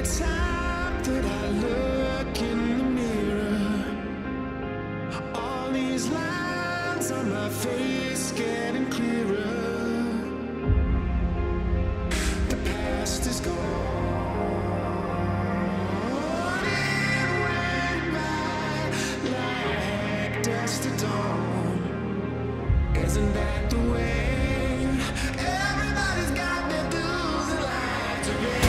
time that I look in the mirror, all these lines on my face getting clearer. The past is gone. It went by like dust at dawn. Isn't that the way? Everybody's got their dues in life to pay.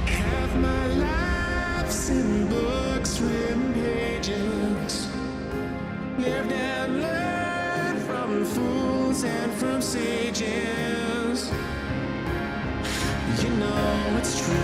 Half my life's in books, written pages. Lived and learned from fools and from sages. You know it's true.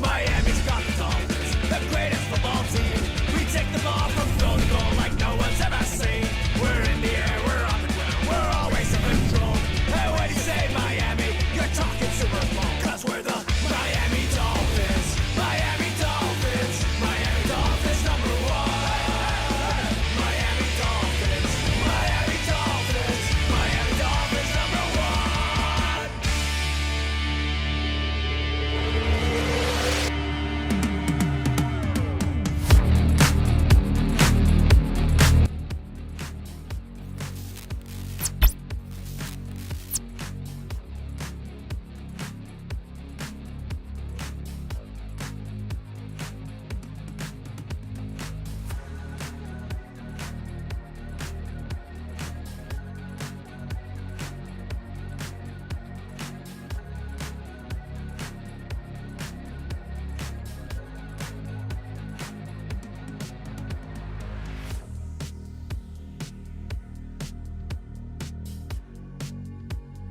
Miami's got the Dolphins, the greatest football team. We take the ball from goal to goal like no one's ever seen. We're in the air, we're on the ground, we're always in control. And when you say Miami, you're talking Super Bowl. 'Cause we're the Miami Dolphins, Miami Dolphins, Miami Dolphins number one. Miami Dolphins, Miami Dolphins, Miami Dolphins number one.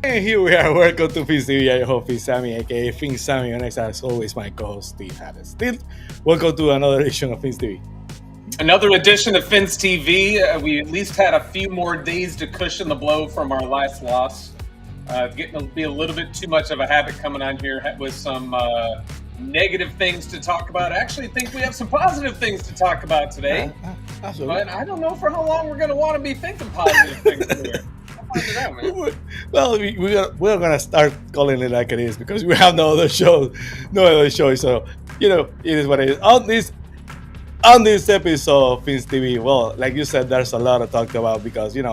And here we are. Welcome to Fins TV. I'm your host, Fins Sammy, aka Fins Sammy. And next, as always, my co-host, Steve Hallett. Steve, welcome to another edition of Fins TV. Another edition of Fins TV. We at least had a few more days to cushion the blow from our last loss. Getting to be a little bit too much of a habit coming on here with some negative things to talk about. I actually think we have some positive things to talk about today. But I don't know for how long we're going to want to be thinking positive things here. I'll find it out, man. Well, we're gonna start calling it like it is because we have no other show. So it is what it is. On this episode of Fins TV, well, like you said, there's a lot to talk about because it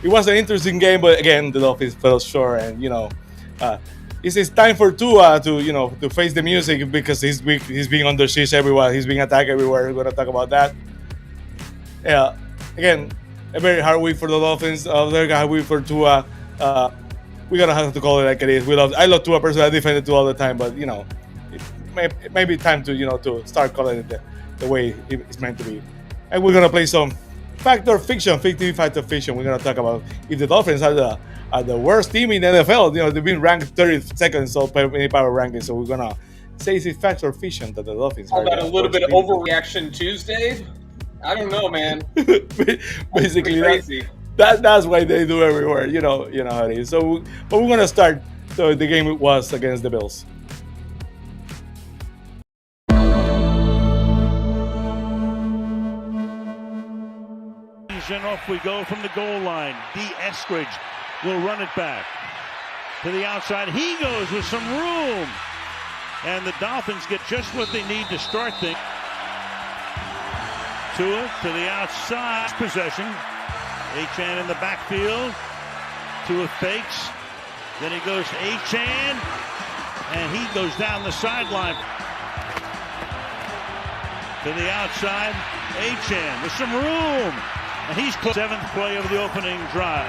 was an interesting game, but again, the Dolphins fell short, and it's time for Tua to face the music because he's weak. He's being under siege everywhere. He's being attacked everywhere. We're gonna talk about that. Yeah, again, a very hard week for the Dolphins. Very hard week for Tua. We're gonna have to call it like it is. I love Tua personally. I defend it Tua all the time, but it may be time to start calling it the way it's meant to be. And we're gonna play some fact or fiction, fictive fact or fiction. We're gonna talk about if the Dolphins are the worst team in the NFL. They've been ranked 32nd so many power rankings. So we're gonna say is it fact or fiction that the Dolphins are that a little bit of overreaction Tuesday. I don't know, man. Basically, crazy. That's why they do everywhere. You know how it is. So, but we're gonna start. So the game was against the Bills. And off we go from the goal line. D. Eskridge will run it back to the outside. He goes with some room, and the Dolphins get just what they need to start things. Tua to the outside. Possession. Achane in the backfield. Tua fakes. Then he goes to Achane, and he goes down the sideline. To the outside. Achane with some room. And he's close. 7th play of the opening drive.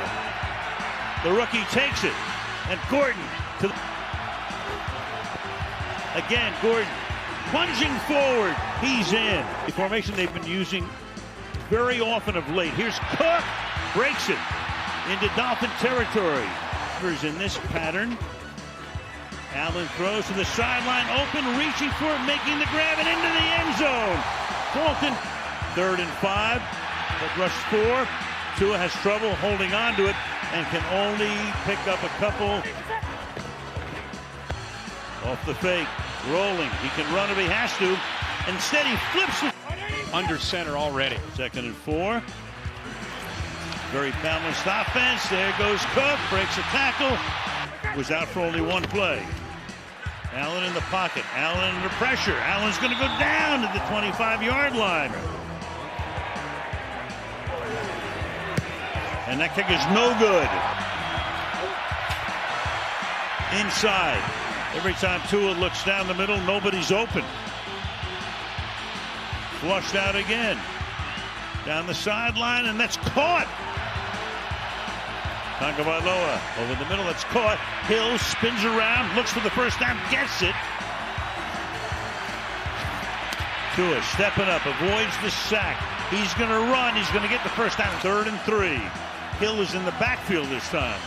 The rookie takes it. And Gordon again, Gordon plunging forward. He's in. The formation they've been using very often of late. Here's Cook. Breaks it into Dolphin territory. In this pattern. Allen throws to the sideline. Open, reaching for it, making the grab and into the end zone. Dalton, 3rd and 5. But rush 4. Tua has trouble holding on to it and can only pick up a couple. Off the fake, rolling. He can run if he has to. Instead, he flips it. Under center already. 2nd and 4. Very balanced offense. There goes Cook. Breaks a tackle. Was out for only one play. Allen in the pocket. Allen under pressure. Allen's going to go down to the 25-yard line. And that kick is no good. Inside. Every time Tua looks down the middle, nobody's open. Flushed out again. Down the sideline, and that's caught. Tagovailoa over the middle, that's caught. Hill spins around, looks for the first down, gets it. Tua stepping up, avoids the sack. He's going to run, he's going to get the first down. 3rd and 3. Hill is in the backfield this time.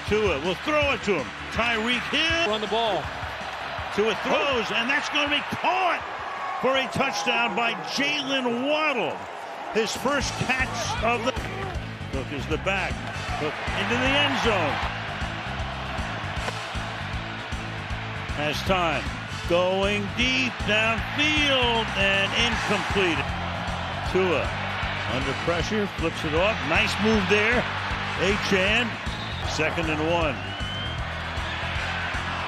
Tua will throw it to him. Tyreek Hill. Run the ball. Tua throws, and that's going to be caught for a touchdown by Jalen Waddle. His first catch of the... Cook is the back. Cook into the end zone. Has time. Going deep downfield and incomplete. Tua under pressure, flips it off. Nice move there. Achane, 2nd and 1.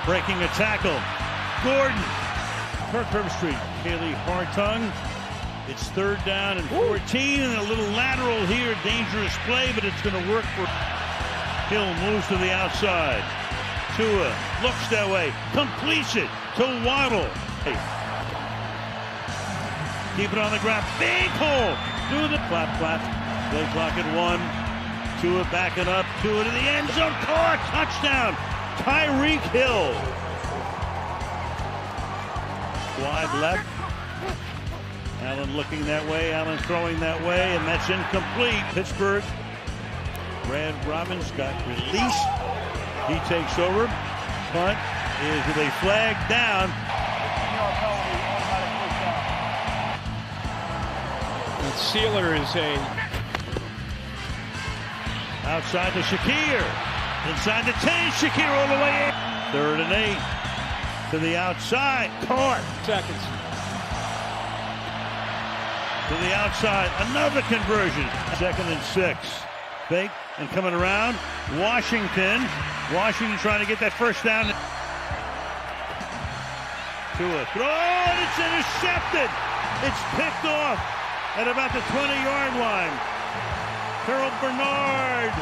Breaking a tackle. Gordon. Kirk Herbstreit, Kaylee Hartung. It's 3rd down and 14, and a little lateral here. Dangerous play, but it's going to work for Hill. Moves to the outside. Tua looks that way, completes it to Waddle. Keep it on the ground. Big hole through the flap. Play clock at 1. Tua backing up. Tua to the end zone. Caught. Touchdown. Tyreek Hill. Wide left. Allen looking that way. Allen throwing that way, and that's incomplete. Pittsburgh. Brad Robbins got released. He takes over. Punt is with a flag down. Sealer is a Outside to Shakir. Inside the 10. Shakir all the way in. 3rd and 8. To the outside. Caught. seconds. To the outside. Another conversion. 2nd and 6. Fake and coming around. Washington trying to get that first down. To a throw. And it's intercepted. It's picked off at about the 20-yard line. Terrell Bernard.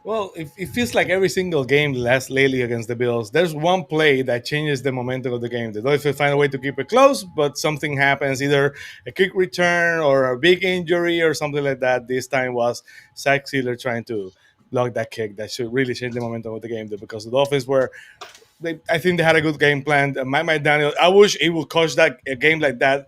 Well, it feels like every single game lately against the Bills, there's one play that changes the momentum of the game. The Dolphins find a way to keep it close, but something happens, either a quick return or a big injury or something like that. This time was Zach Sealer trying to block that kick that should really change the momentum of the game, because the Dolphins I think they had a good game plan. Mike McDaniel, I wish he would coach a game like that.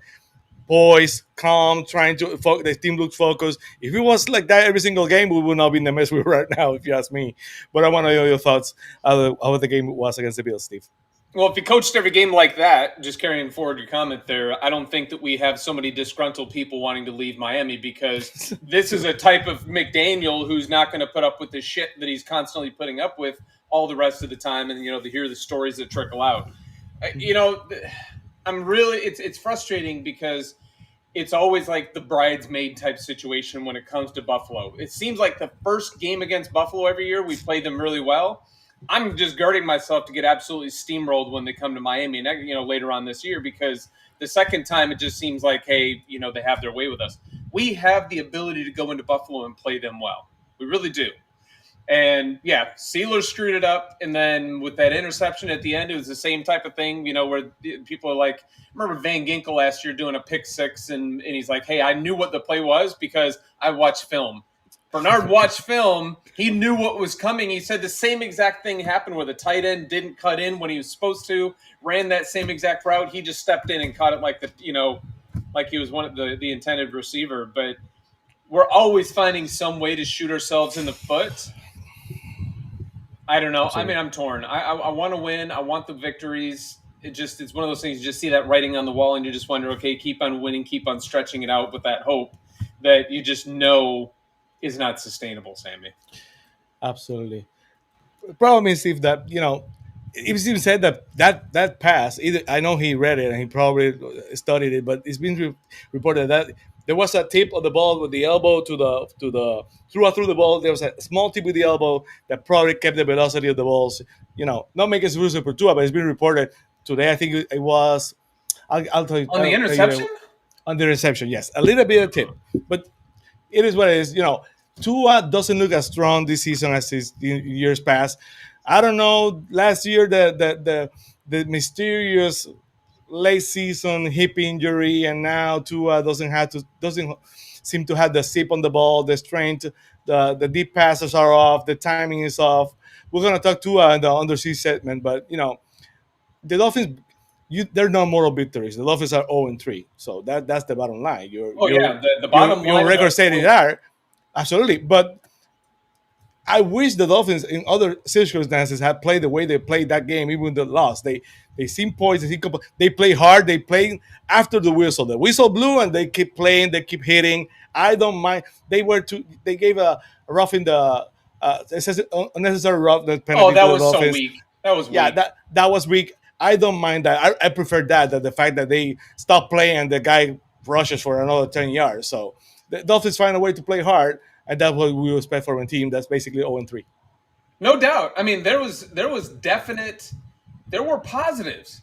Boys, calm, trying to the team looks focused. If it was like that every single game, we would not be in the mess we're right now, if you ask me. But I want to know your thoughts how the game was against the Bills, Steve. Well, if you coached every game like that, just carrying forward your comment there, I don't think that we have so many disgruntled people wanting to leave Miami, because this is a type of McDaniel who's not going to put up with the shit that he's constantly putting up with all the rest of the time, and to hear the stories that trickle out. I'm really it's frustrating, because it's always like the bridesmaid type situation when it comes to Buffalo. It seems like the first game against Buffalo every year, we played them really well. I'm just guarding myself to get absolutely steamrolled when they come to Miami, later on this year, because the second time it just seems like, hey, they have their way with us. We have the ability to go into Buffalo and play them well. We really do. And yeah, Sealer screwed it up. And then with that interception at the end, it was the same type of thing, where people are like, remember Van Ginkel last year doing a pick six, and he's like, hey, I knew what the play was because I watched film. Bernard watched film. He knew what was coming. He said the same exact thing happened where the tight end didn't cut in when he was supposed to, ran that same exact route. He just stepped in and caught it like like he was one of the intended receiver. But we're always finding some way to shoot ourselves in the foot. I don't know. Absolutely. I mean, I'm torn. I want to win. I want the victories. It's one of those things. You just see that writing on the wall, and you just wonder, okay, keep on winning, keep on stretching it out with that hope that you just know is not sustainable, Sammy. Absolutely. The problem is, Steve, that it was even said that pass. I know he read it and he probably studied it, but it's been reported that there was a tip of the ball with the elbow through the ball. There was a small tip with the elbow that probably kept the velocity of the balls. Not make it super per Tua, but it's been reported today. I think it was. I'll tell you On the interception. On the reception, yes, a little bit of tip, but it is what it is. Tua doesn't look as strong this season as his years past. I don't know. Last year, the mysterious late season hip injury, and now Tua doesn't seem to have the zip on the ball, the strength, the deep passes are off, the timing is off. We're gonna talk Tua in the undersea segment, but the Dolphins. There are no moral victories. The Dolphins are 0-3, so that's the bottom line. The bottom line. Your record said it are. Absolutely, but I wish the Dolphins in other circumstances had played the way they played that game, even though they lost. They seem poised. They play hard. They play after the whistle. The whistle blew, and they keep playing. They keep hitting. I don't mind. They gave a rough in the unnecessary rough penalty. Oh, that to the was Dolphins. so weak. That was weak. Yeah, that was weak. I don't mind that. I prefer that the fact that they stop playing and the guy rushes for another 10 yards. So the Dolphins find a way to play hard, and that's what we expect from a team that's basically 0-3. No doubt. I mean, there was definite. There were positives.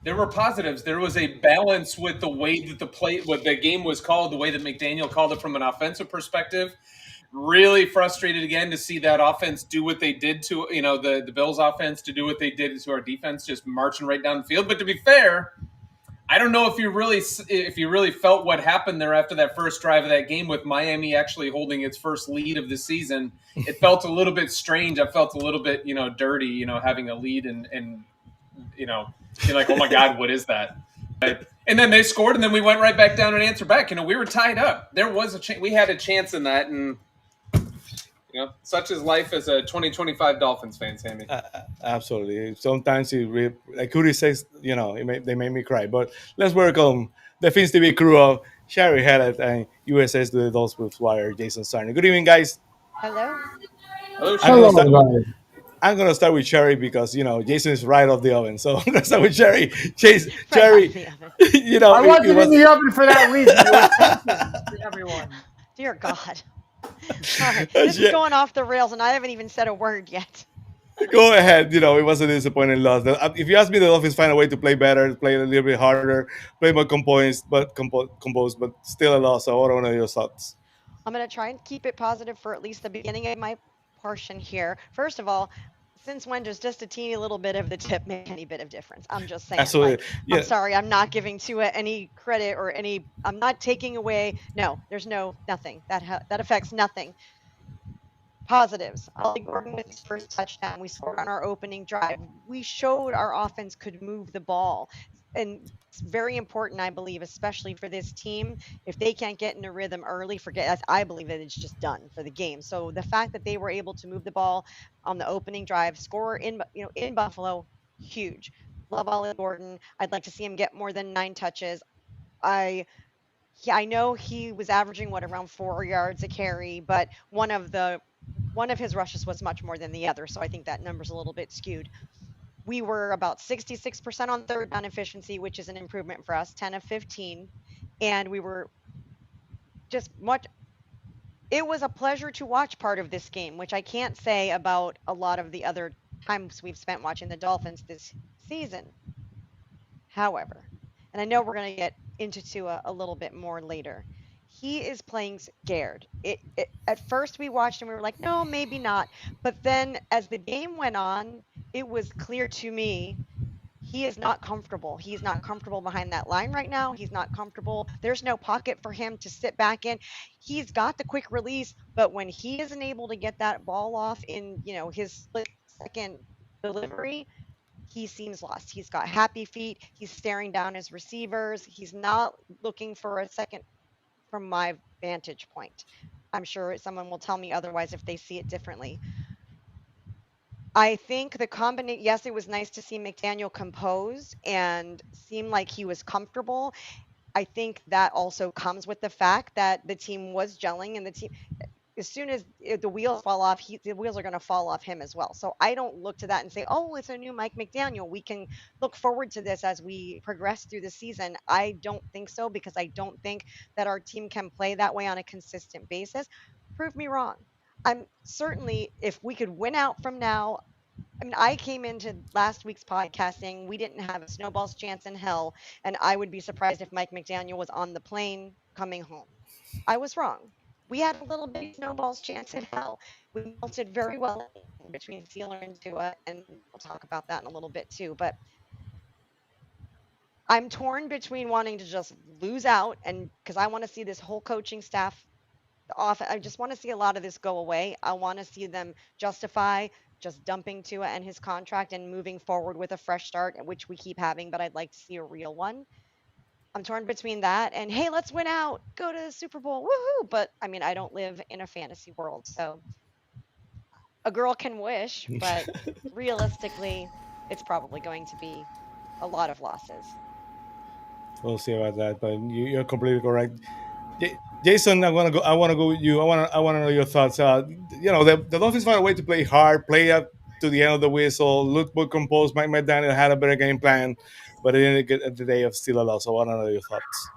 There was a balance with the way that what the game was called, the way that McDaniel called it from an offensive perspective. Really frustrated again to see that offense do what they did to the Bills offense to do what they did to our defense, just marching right down the field. But to be fair, I don't know if you really felt what happened there after that first drive of that game with Miami actually holding its first lead of the season. It felt a little bit strange. I felt a little bit dirty, having a lead and you're like, oh my God, what is that? And then they scored, and then we went right back down and answered back. We were tied up. There was we had a chance in that, and Such is life as a 2025 Dolphins fan, Sammy. Absolutely. Sometimes like Cody says, they make me cry. But let's welcome the Fins TV crew of Shari Hallett and USS to the Dolphins Wire, Jason Sarney. Good evening, guys. Hello. Hello, I'm Shari. gonna Hello, start. everybody. I'm gonna start with Sherry because Jason is right off the oven. So I'm gonna start with Sherry. Chase, Right out of Sherry, the oven. I it wasn't in was. the oven for that reason. It was tempting to everyone. Dear God. All right. This is going off the rails, and I haven't even said a word yet. Go ahead. It was a disappointing loss. If you ask me, the Dolphins find a way to play better, play a little bit harder, play more composed, but still a loss. So I want to know your thoughts. I'm going to try and keep it positive for at least the beginning of my portion here. First of all, since when does just a teeny little bit of the tip make any bit of difference? I'm just saying. Absolutely. I'm Yeah. sorry. I'm not giving Tua any credit or I'm not taking away. No, there's nothing. That affects nothing. Positives. Ollie Gordon with his first touchdown. We scored on our opening drive. We showed our offense could move the ball. And it's very important, I believe, especially for this team. If they can't get in a rhythm early, I believe that it's just done for the game. So the fact that they were able to move the ball on the opening drive, score in Buffalo, huge. Love Ollie Gordon. I'd like to see him get more than 9 touches. I know he was averaging around 4 yards a carry, but one of his rushes was much more than the other, so I think that number's a little bit skewed. We were about 66% on third down efficiency, which is an improvement for us, 10 of 15, and we were just much. It was a pleasure to watch part of this game, which I can't say about a lot of the other times we've spent watching the Dolphins this season. However, and I know we're going to get into Tua a little bit more later. He is playing scared. At first we watched and we were like, no, maybe not. But then as the game went on, it was clear to me he is not comfortable. He's not comfortable behind that line right now. He's not comfortable. There's no pocket for him to sit back in. He's got the quick release, but when he isn't able to get that ball off in, his split second delivery, he seems lost. He's got happy feet. He's staring down his receivers. He's not looking for a second from my vantage point. I'm sure someone will tell me otherwise if they see it differently. I think the combination, yes, it was nice to see McDaniel composed and seem like he was comfortable. I think that also comes with the fact that the team was gelling and the team, as soon as the wheels fall off, the wheels are going to fall off him as well. So I don't look to that and say, oh, it's a new Mike McDaniel. We can look forward to this as we progress through the season. I don't think so, because I don't think that our team can play that way on a consistent basis. Prove me wrong. I'm certainly, if we could win out from now, I came into last week's podcast saying we didn't have a snowball's chance in hell, and I would be surprised if Mike McDaniel was on the plane coming home. I was wrong. We had a little bit of snowball's chance in hell. We melted very well between Sealer and Tua, and we'll talk about that in a little bit too. But I'm torn between wanting to just lose out, and because I want to see this whole coaching staff off. I just want to see a lot of this go away. I want to see them justify just dumping Tua and his contract and moving forward with a fresh start, which we keep having, but I'd like to see a real one. I'm torn between that and, hey, let's win out, go to the Super Bowl, woohoo! But I don't live in a fantasy world, so a girl can wish, but realistically, it's probably going to be a lot of losses. We'll see about that, but you're completely correct. Jason, I want to go with you. I want to know your thoughts. The Dolphins found a way to play hard, play up to the end of the whistle, look more composed. Mike McDaniel had a better game plan, but it didn't get at the day of still a loss. So I want to know your thoughts.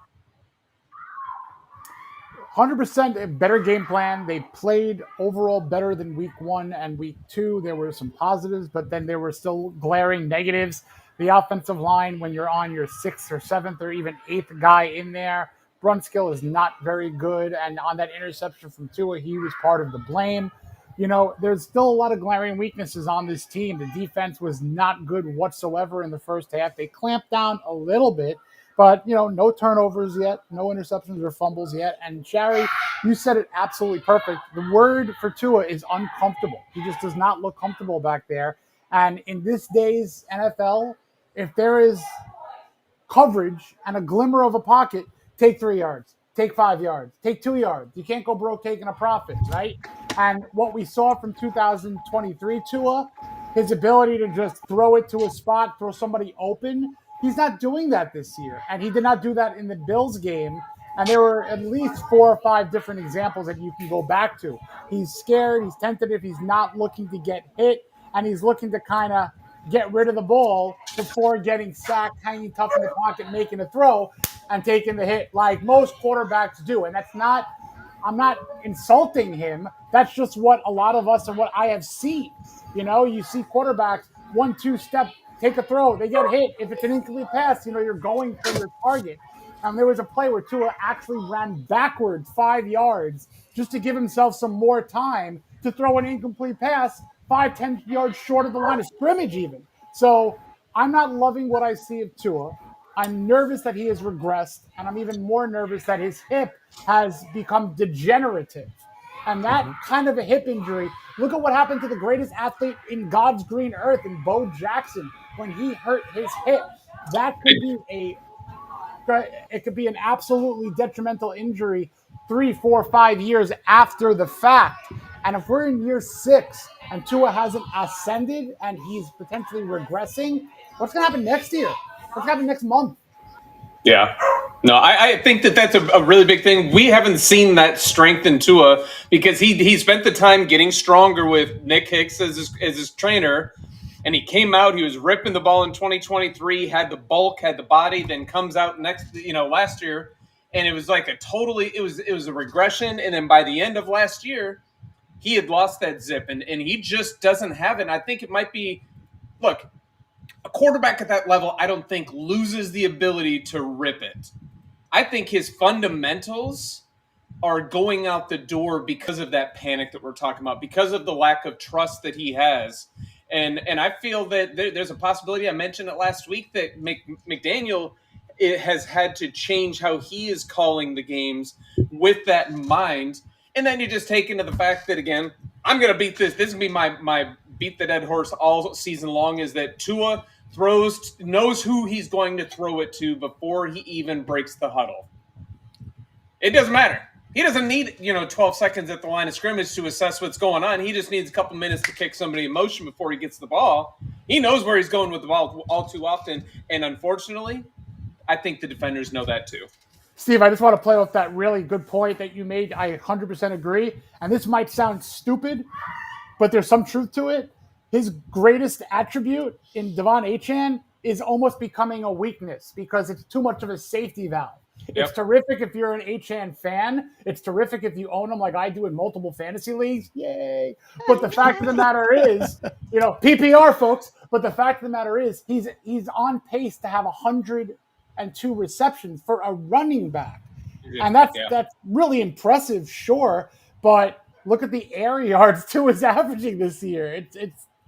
100% a better game plan. They played overall better than week 1 and week 2. There were some positives, but then there were still glaring negatives. The offensive line, when you're on your 6th or 7th or even 8th guy in there, Brunskill is not very good. And on that interception from Tua, he was part of the blame. There's still a lot of glaring weaknesses on this team. The defense was not good whatsoever in the first half. They clamped down a little bit, but, no turnovers yet, no interceptions or fumbles yet. And Shari, you said it absolutely perfect. The word for Tua is uncomfortable. He just does not look comfortable back there. And in this day's NFL, if there is coverage and a glimmer of a pocket, take 3 yards, take 5 yards, take 2 yards. You can't go broke taking a profit, right? And what we saw from 2023 Tua, his ability to just throw it to a spot, throw somebody open, he's not doing that this year. And he did not do that in the Bills game. And there were at least 4 or 5 different examples that you can go back to. He's scared, he's tentative, he's not looking to get hit, and he's looking to kind of get rid of the ball before getting sacked, hanging tough in the pocket, making a throw, and taking the hit like most quarterbacks do. And that's not, I'm not insulting him. That's just what a lot of us and what I have seen. You know, you see quarterbacks 1-2 step, take a throw, they get hit. If it's an incomplete pass, you know, you're going for your target. There was a play where Tua actually ran backwards 5 yards just to give himself some more time to throw an incomplete pass 5-10 yards short of the line of scrimmage even. So I'm not loving what I see of Tua. I'm nervous that he has regressed, and I'm even more nervous that his hip has become degenerative. And that kind of a hip injury, look at what happened to the greatest athlete in God's green earth, in Bo Jackson, when he hurt his hip. That could be it could be an absolutely detrimental injury 3, 4, 5 years after the fact. And if we're in year 6 and Tua hasn't ascended and he's potentially regressing, what's going to happen next year? What's going to happen next month? Yeah. No, I think that's a really big thing. We haven't seen that strength in Tua because he spent the time getting stronger with Nick Hicks as his trainer. And he came out, he was ripping the ball in 2023, had the bulk, had the body, then comes out last year. And it was like it was a regression. And then by the end of last year, he had lost that zip and he just doesn't have it. And I think it might be, look, a quarterback at that level, I don't think loses the ability to rip it. I think his fundamentals are going out the door because of that panic that we're talking about, because of the lack of trust that he has. And I feel that there's a possibility, I mentioned it last week, that McDaniel has had to change how he is calling the games with that in mind. And then you just take into the fact that, again, I'm going to beat this. This is going to be my beat the dead horse all season long, is that Tua knows who he's going to throw it to before he even breaks the huddle. It doesn't matter. He doesn't need 12 seconds at the line of scrimmage to assess what's going on. He just needs a couple minutes to kick somebody in motion before he gets the ball. He knows where he's going with the ball all too often. And unfortunately, I think the defenders know that too. Steve, I just want to play off that really good point that you made. I 100% agree. And this might sound stupid, but there's some truth to it. His greatest attribute in Devon Achane is almost becoming a weakness because it's too much of a safety valve. It's terrific if you're an Achane fan. It's terrific if you own him like I do in multiple fantasy leagues. Yay. But the fact of the matter is, PPR, folks, but the fact of the matter is he's on pace to have 102 receptions for a running back. And that's really impressive, sure. But look at the air yards Tua is averaging this year.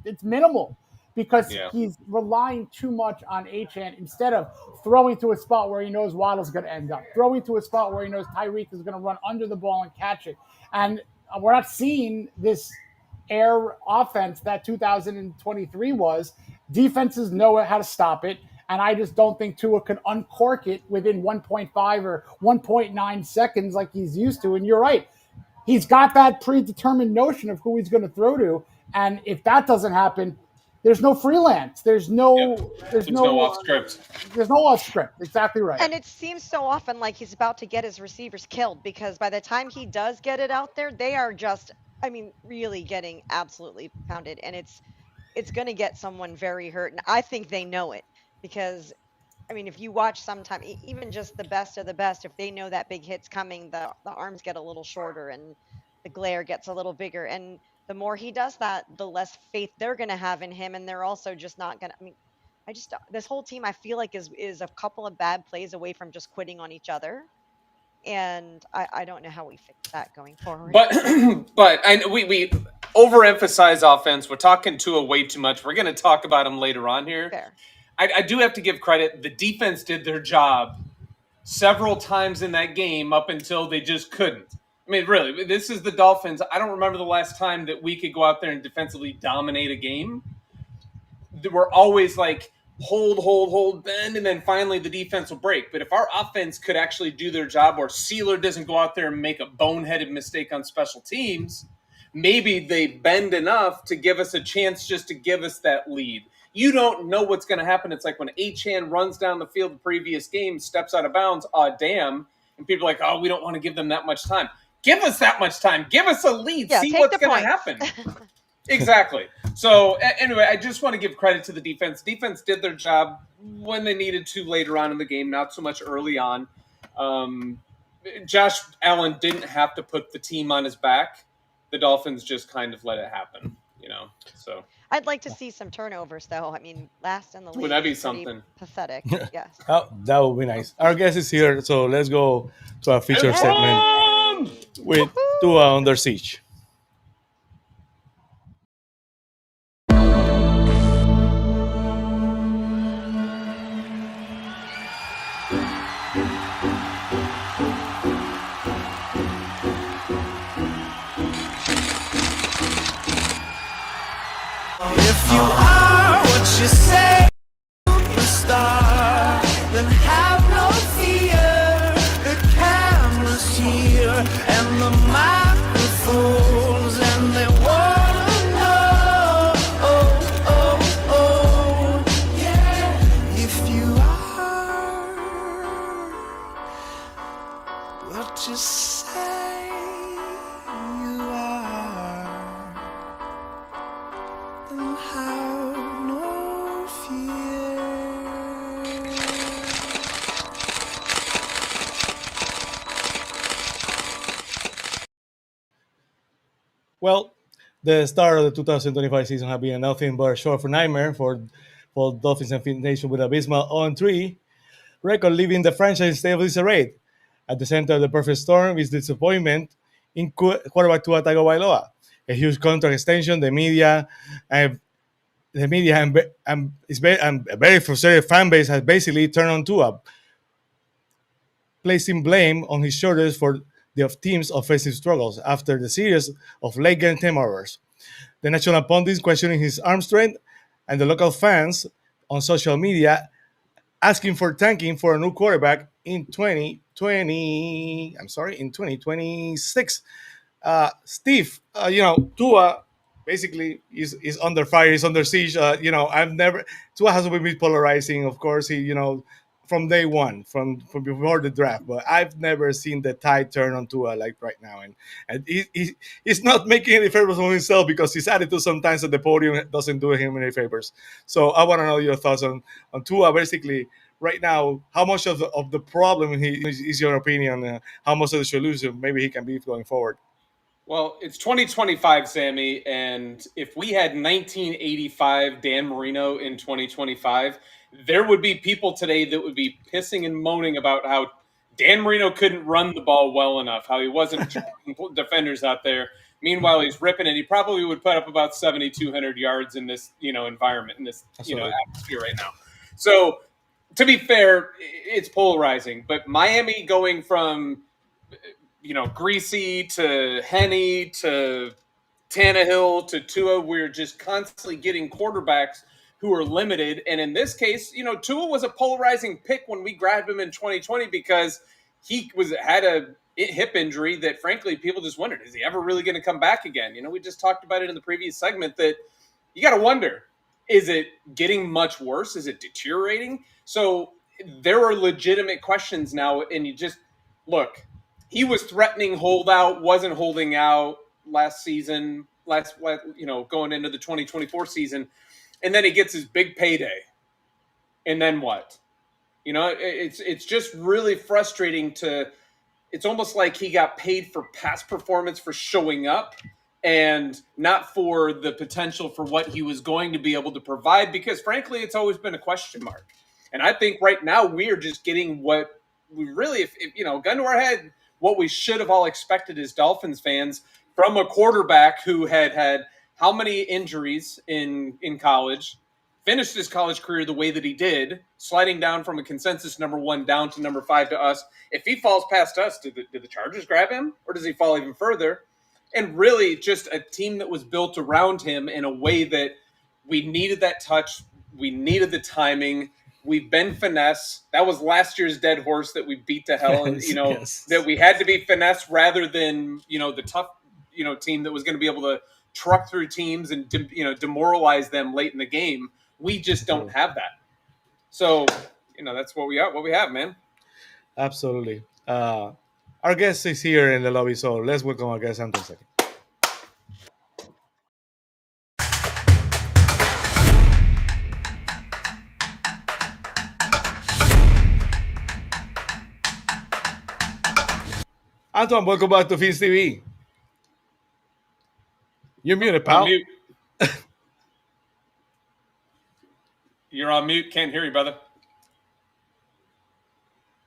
It's minimal. Because he's relying too much on Achane instead of throwing to a spot where he knows Waddle's going to end up, throwing to a spot where he knows Tyreek is going to run under the ball and catch it. And we're not seeing this air offense that 2023 was. Defenses know how to stop it, and I just don't think Tua can uncork it within 1.5 or 1.9 seconds like he's used to. And you're right. He's got that predetermined notion of who he's going to throw to, and if that doesn't happen, there's no freelance. There's no off script. There's no off script. Exactly right. And it seems so often like he's about to get his receivers killed because by the time he does get it out there, they are just, really getting absolutely pounded. And it's going to get someone very hurt. And I think they know it because, if you watch sometime, even just the best of the best, if they know that big hit's coming, the arms get a little shorter and the glare gets a little bigger. And the more he does that, the less faith they're going to have in him. And they're also just not going to, this whole team, I feel like is a couple of bad plays away from just quitting on each other. And I don't know how we fix that going forward. But we overemphasize offense. We're talking Tua way too much. We're going to talk about him later on here. Fair. I do have to give credit. The defense did their job several times in that game up until they just couldn't. Really, this is the Dolphins. I don't remember the last time that we could go out there and defensively dominate a game. We're always like, hold, bend, and then finally the defense will break. But if our offense could actually do their job, or Sealer doesn't go out there and make a boneheaded mistake on special teams, maybe they bend enough to give us a chance just to give us that lead. You don't know what's going to happen. It's like when Achane runs down the field the previous game, steps out of bounds, damn, and people are like, oh, we don't want to give them that much time. Give us that much time. Give us a lead. Yeah, see take what's the going to happen. Exactly. So anyway, I just want to give credit to the defense. Defense did their job when they needed to later on in the game, not so much early on. Josh Allen didn't have to put the team on his back. The Dolphins just kind of let it happen, so. I'd like to see some turnovers, though. I mean, last in the league. Would that be is pretty something? Pathetic. Yes. Oh, that would be nice. Our guest is here, so let's go to our feature segment with Tua Under Siege. If you are what you say, superstar, then have no fear. The camera's here and the microphones, and they wanna know. Yeah. If you are what you say you are, then have no fear. Well, the start of the 2025 season has been nothing but a short of a nightmare for Dolphins and Fins Nation with abysmal 0-3 record, leaving the franchise in state of disarray. At the center of the perfect storm is disappointment in quarterback Tua Tagovailoa, a huge contract extension. The media and a very frustrated fan base has basically turned on Tua, placing blame on his shoulders for the team's offensive struggles after the series of late game turnovers. The national pundits questioning his arm strength, and the local fans on social media asking for tanking for a new quarterback in 2026. Steve, Tua basically is under fire, is under siege. Tua has been polarizing, of course. He, from day one, from before the draft, but I've never seen the tide turn on Tua like right now, and he's not making any favors on himself because his attitude sometimes at the podium doesn't do him any favors. So I want to know your thoughts on Tua, basically. Right now, how much of the problem is your opinion? How much of the solution maybe he can be going forward? Well, it's 2025, Sammy, and if we had 1985 Dan Marino in 2025, there would be people today that would be pissing and moaning about how Dan Marino couldn't run the ball well enough, how he wasn't defenders out there. Meanwhile, he's ripping, and he probably would put up about 7,200 yards in this, environment, in this, atmosphere right now. So, to be fair, it's polarizing. But Miami going from Greasy to Henny to Tannehill to Tua, we're just constantly getting quarterbacks who are limited. And in this case, Tua was a polarizing pick when we grabbed him in 2020 because he had a hip injury that, frankly, people just wondered, is he ever really going to come back again? We just talked about it in the previous segment that you got to wonder, is it getting much worse? Is it deteriorating? So there are legitimate questions now, and you just look. He was threatening holdout, wasn't holding out last season, going into the 2024 season, and then he gets his big payday. And then what? It's just really frustrating it's almost like he got paid for past performance for showing up and not for the potential for what he was going to be able to provide, because frankly, it's always been a question mark. And I think right now we are just getting what we really, if gun to our head, what we should have all expected as Dolphins fans from a quarterback who had how many injuries in college, finished his college career the way that he did, sliding down from a consensus number 1 down to number 5 to us. If he falls past us, do the Chargers grab him, or does he fall even further? And really just a team that was built around him in a way that we needed that touch, we needed the timing. We've been finesse. That was last year's dead horse that we beat to hell. And, Yes. that we had to be finesse rather than, the tough, team that was going to be able to truck through teams and demoralize them late in the game. We just don't have that. So that's what we have, man. Absolutely. Our guest is here in the lobby, so let's welcome our guest, Antwan Staley. Antwan, welcome back to Fins TV. You're muted, pal. On mute. You're on mute. Can't hear you, brother.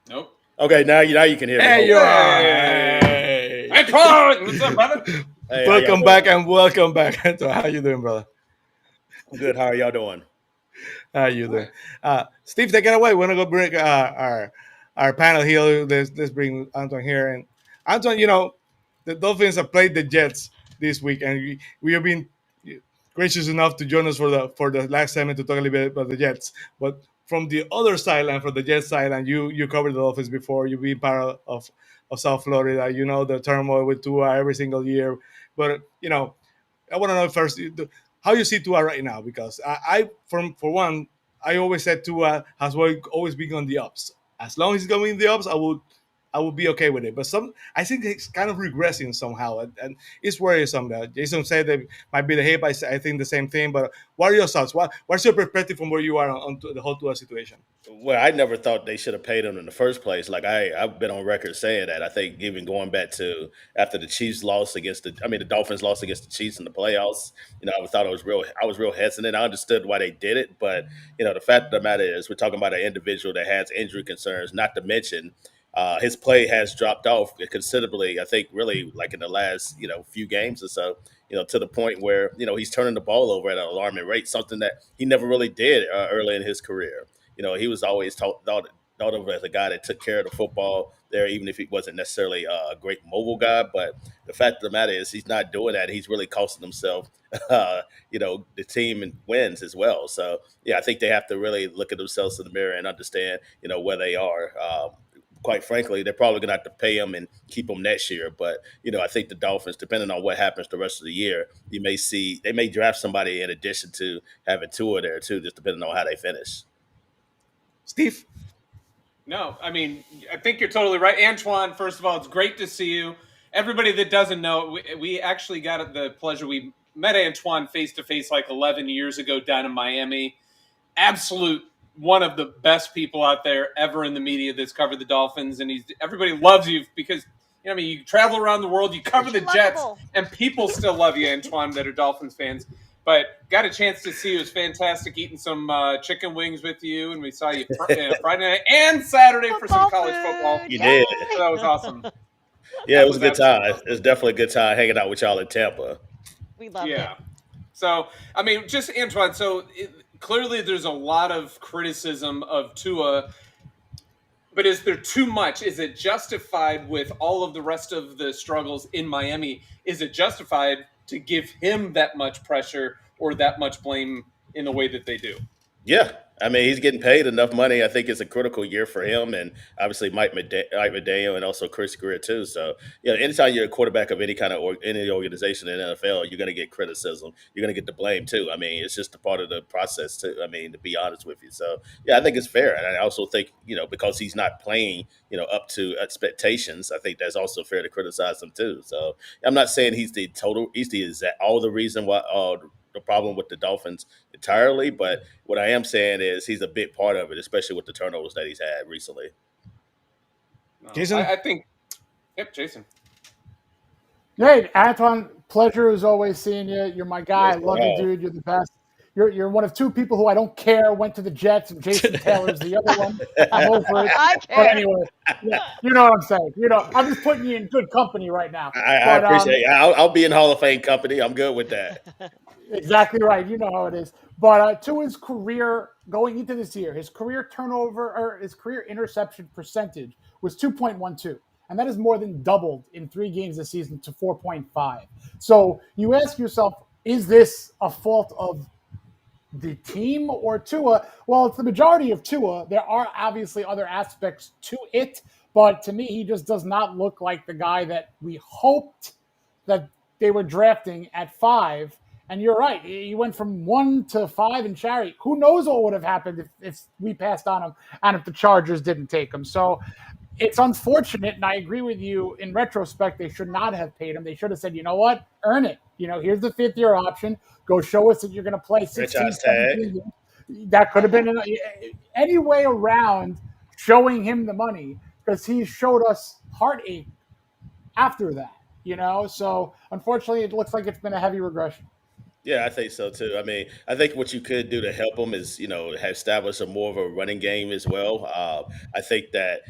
Nope. Okay, now you can hear me. Hey, you are. Hey, Antwan! What's up, brother? Hey, welcome back and welcome back, Antwan. How you doing, brother? Good. How are y'all doing? How you doing? Steve, take it away. We're gonna go bring our panel here. Let's bring Antwan here. And Antwan, the Dolphins have played the Jets this week, and we have been gracious enough to join us for the last segment to talk a little bit about the Jets. But from the other sideline, from the Jets sideline, you covered the Dolphins before. You've been part of South Florida. You know the turmoil with Tua every single year. But I want to know first how you see Tua right now, because for one, I always said Tua has always been on the ups. As long as he's going in the ups, I would be okay with it. But I think it's kind of regressing somehow, and it's worrisome. Jason said that might be the hip. I think the same thing. But what are your thoughts? What's your perspective from where you are on the whole Tua situation? Well, I never thought they should have paid him in the first place. Like I've been on record saying that. I think even going back to after the Chiefs lost the Dolphins lost against the Chiefs in the playoffs. I thought I was real hesitant. I understood why they did it, but the fact of the matter is we're talking about an individual that has injury concerns. Not to mention. His play has dropped off considerably. I think really like in the last few games or so. To the point where he's turning the ball over at an alarming rate, something that he never really did early in his career. He was always thought of as a guy that took care of the football there, even if he wasn't necessarily a great mobile guy. But the fact of the matter is he's not doing that. He's really costing himself, the team and wins as well. So, yeah, I think they have to really look at themselves in the mirror and understand, where they are. Quite frankly, they're probably going to have to pay him and keep him next year. But, I think the Dolphins, depending on what happens the rest of the year, they may draft somebody in addition to having Tua there too, just depending on how they finish. Steve? No, I think you're totally right. Antwan, first of all, it's great to see you. Everybody that doesn't know, we actually got the pleasure. We met Antwan face-to-face like 11 years ago down in Miami. Absolute one of the best people out there ever in the media that's covered the Dolphins, and everybody loves you because you travel around the world, you cover the Jets, and people still love you, Antwan, that are Dolphins fans. But got a chance to see you. It was fantastic eating some chicken wings with you, and we saw you Friday night and Saturday for some college football. You did. So that was awesome. Yeah, it was a good time. It was definitely a good time hanging out with y'all in Tampa. We love it. So, just Antwan, so clearly there's a lot of criticism of Tua, but is there too much? Is it justified with all of the rest of the struggles in Miami? Is it justified to give him that much pressure or that much blame in the way that they do? Yeah. He's getting paid enough money. I think it's a critical year for him, and obviously Mike Medeo and also Chris Greer too. So, anytime you're a quarterback of any kind of any organization in the NFL, you're going to get criticism. You're going to get the blame too. It's just a part of the process too. To be honest with you. So, yeah, I think it's fair, and I also think because he's not playing up to expectations, I think that's also fair to criticize him too. So, I'm not saying he's the all the reason why. The problem with the Dolphins entirely, but what I am saying is he's a big part of it, especially with the turnovers that he's had recently. Jason? I think, Jason. Hey, Antwan, pleasure as always seeing you. You're my guy. I love you, dude. You're the best. You're one of two people who I don't care went to the Jets, and Jason Taylor's the other one. I'm over it. I care. But anyway, you know what I'm saying. I'm just putting you in good company right now. I appreciate it. I'll be in Hall of Fame company. I'm good with that. Exactly right. You know how it is. But to his career going into this year, his career turnover or his career interception percentage was 2.12. And that is more than doubled in 3 games this season to 4.5. So you ask yourself, is this a fault of the team or Tua? Well, it's the majority of Tua. There are obviously other aspects to it. But to me, he just does not look like the guy that we hoped that they were drafting at 5. And you're right. You went from 1 to 5 in Shari. Who knows what would have happened if we passed on him and if the Chargers didn't take him. So it's unfortunate, and I agree with you. In retrospect, they should not have paid him. They should have said, you know what, earn it. Here's the 5th-year option. Go show us that you're going to play 16, Franchise tag. 17 years. That could have been any way around showing him the money, because he showed us heartache after that. So unfortunately, it looks like it's been a heavy regression. Yeah, I think so too. I mean, I think what you could do to help them is, have establish a more of a running game as well. I think that,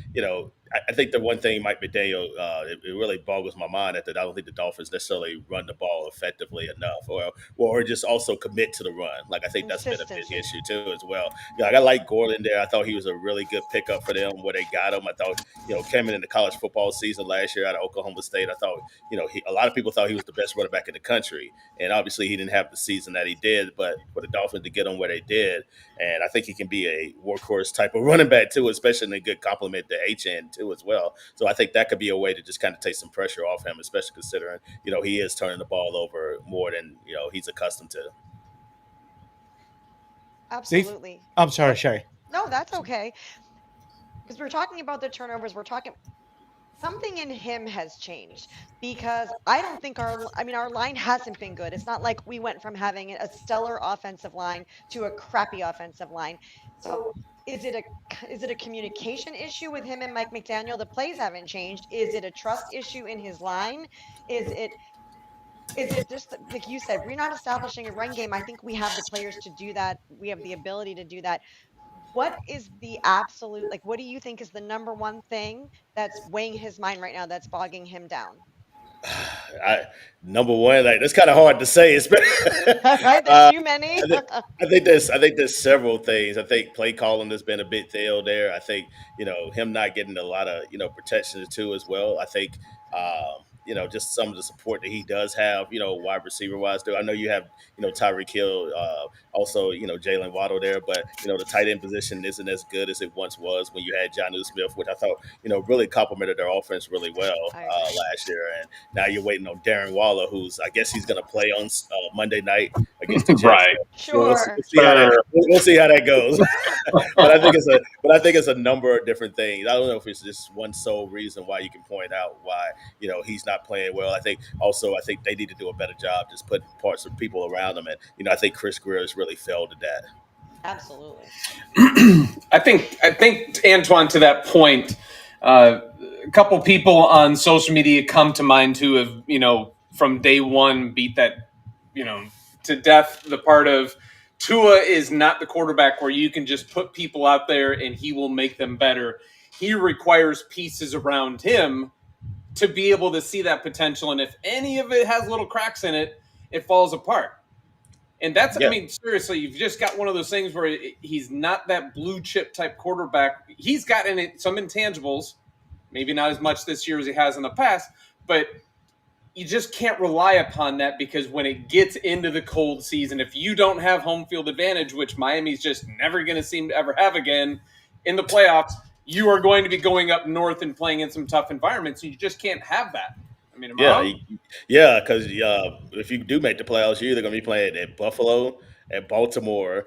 I think the one thing Mike McDaniel, it really boggles my mind that I don't think the Dolphins necessarily run the ball effectively enough, or just also commit to the run. Like, I think that's been a big Consistency. issue too as well. Like, I like Gordon there. I thought he was a really good pickup for them where they got him. I thought, coming in the college football season last year out of Oklahoma State, I thought, a lot of people thought he was the best running back in the country, and obviously he didn't have the season that he did. But for the Dolphins to get him where they did, and I think he can be a workhorse type of running back too, especially in a good compliment to HN too as well. So I think that could be a way to just kind of take some pressure off him, especially considering, he is turning the ball over more than, he's accustomed to. Absolutely. I'm sorry, Shari. No, that's okay. Because we're talking about the turnovers. Something in him has changed, because I don't think our line hasn't been good. It's not like we went from having a stellar offensive line to a crappy offensive line. So is it a communication issue with him and Mike McDaniel? The plays haven't changed. Is it a trust issue in his line? Is it just like you said, we're not establishing a run game? I think we have the players to do that. We have the ability to do that. What is the absolute, like, what do you think is the number one thing that's weighing his mind right now, that's bogging him down? Number one, like, that's kind of hard to say. It's Right? There's too many. I think there's several things. I think play calling has been a bit failed there. I think him not getting a lot of protections too as well. I think just some of the support that he does have, wide receiver wise. Too. I know you have Tyreek Hill, also Jalen Waddle there, but the tight end position isn't as good as it once was when you had Jonnu Smith, which I thought really complemented their offense really well last year. And now you're waiting on Darren Waller, who's, I guess he's going to play on Monday night against the Jets. Right. Sure. We'll see how that goes. but I think it's a number of different things. I don't know if it's just one sole reason why you can point out why he's not playing well. I think they need to do a better job just putting parts of people around them, and I think Chris Greer has really failed at that. Absolutely. I think Antwan, to that point, a couple people on social media come to mind who have from day one beat that to death the part of Tua is not the quarterback where you can just put people out there and he will make them better. He requires pieces around him to be able to see that potential, and if any of it has little cracks in it, it falls apart. And that's, I mean, seriously, you've just got one of those things where he's not that blue chip type quarterback. He's got in it some intangibles, maybe not as much this year as he has in the past, but you just can't rely upon that, because when it gets into the cold season, if you don't have home field advantage, which Miami's just never going to seem to ever have again in the playoffs, you are going to be going up north and playing in some tough environments, and you just can't have that. I mean, because if you do make the playoffs, you're either going to be playing at Buffalo, at Baltimore,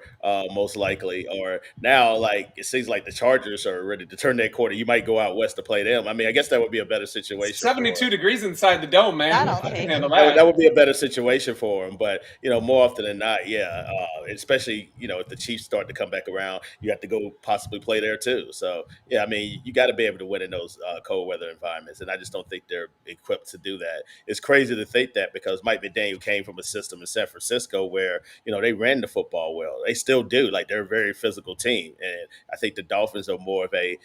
most likely, or now, like, it seems like the Chargers are ready to turn that corner. You might go out west to play them. I mean, I guess that would be a better situation. 72 degrees inside the dome, man. That would be a better situation for them. But more often than not, especially if the Chiefs start to come back around, you have to go possibly play there too. So I mean, you got to be able to win in those cold weather environments, and I just don't think they're equipped to do that. It's crazy to think that, because Mike McDaniel came from a system in San Francisco where they ran the football well. They still do. Like, they're a very physical team, and I think the Dolphins are more of a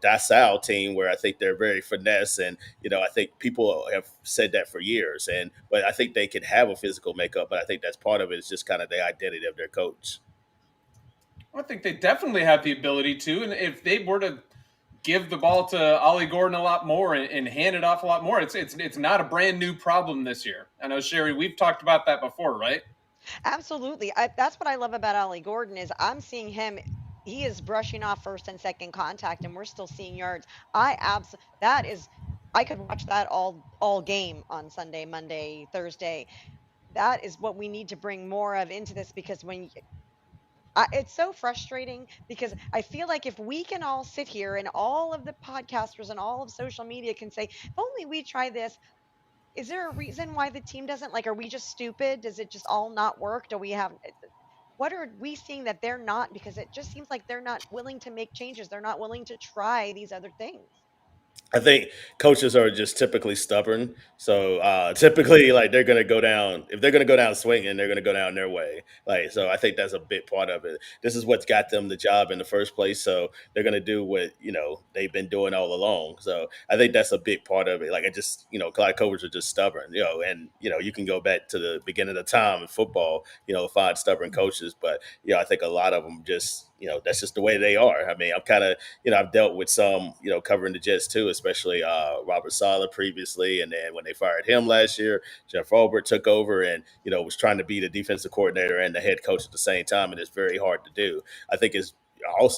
docile team where I think they're very finesse, and I think people have said that for years. But I think they can have a physical makeup, but I think that's part of it. Is just kind of the identity of their coach. I think they definitely have the ability to, and if they were to give the ball to Ollie Gordon a lot more and hand it off a lot more, it's not a brand new problem this year. I know, Shari, we've talked about that before, right? Absolutely. That's what I love about Ollie Gordon, is I'm seeing him. He is brushing off first and second contact, and we're still seeing yards. That is I could watch that all game on Sunday, Monday, Thursday. That is what we need to bring more of into this, because it's so frustrating, because I feel like if we can all sit here and all of the podcasters and all of social media can say, if only we try this, is there a reason why the team doesn't, like, are we just stupid? Does it just all not work? Do we have, what are we seeing that they're not? Because it just seems like they're not willing to make changes. They're not willing to try these other things. I think coaches are just typically stubborn. So typically, like, they're going to go down. If they're going to go down swinging, they're going to go down their way. Like, so I think that's a big part of it. This is what's got them the job in the first place. So they're going to do what, they've been doing all along. So I think that's a big part of it. Like, a lot of coaches are just stubborn, and, you can go back to the beginning of the time in football, find stubborn coaches. But, I think a lot of them just, that's just the way they are. I mean, I'm kind of, I've dealt with some, covering the Jets too, especially Robert Saleh previously. And then when they fired him last year, Jeff Albert took over and, was trying to be the defensive coordinator and the head coach at the same time. And it's very hard to do. I think it's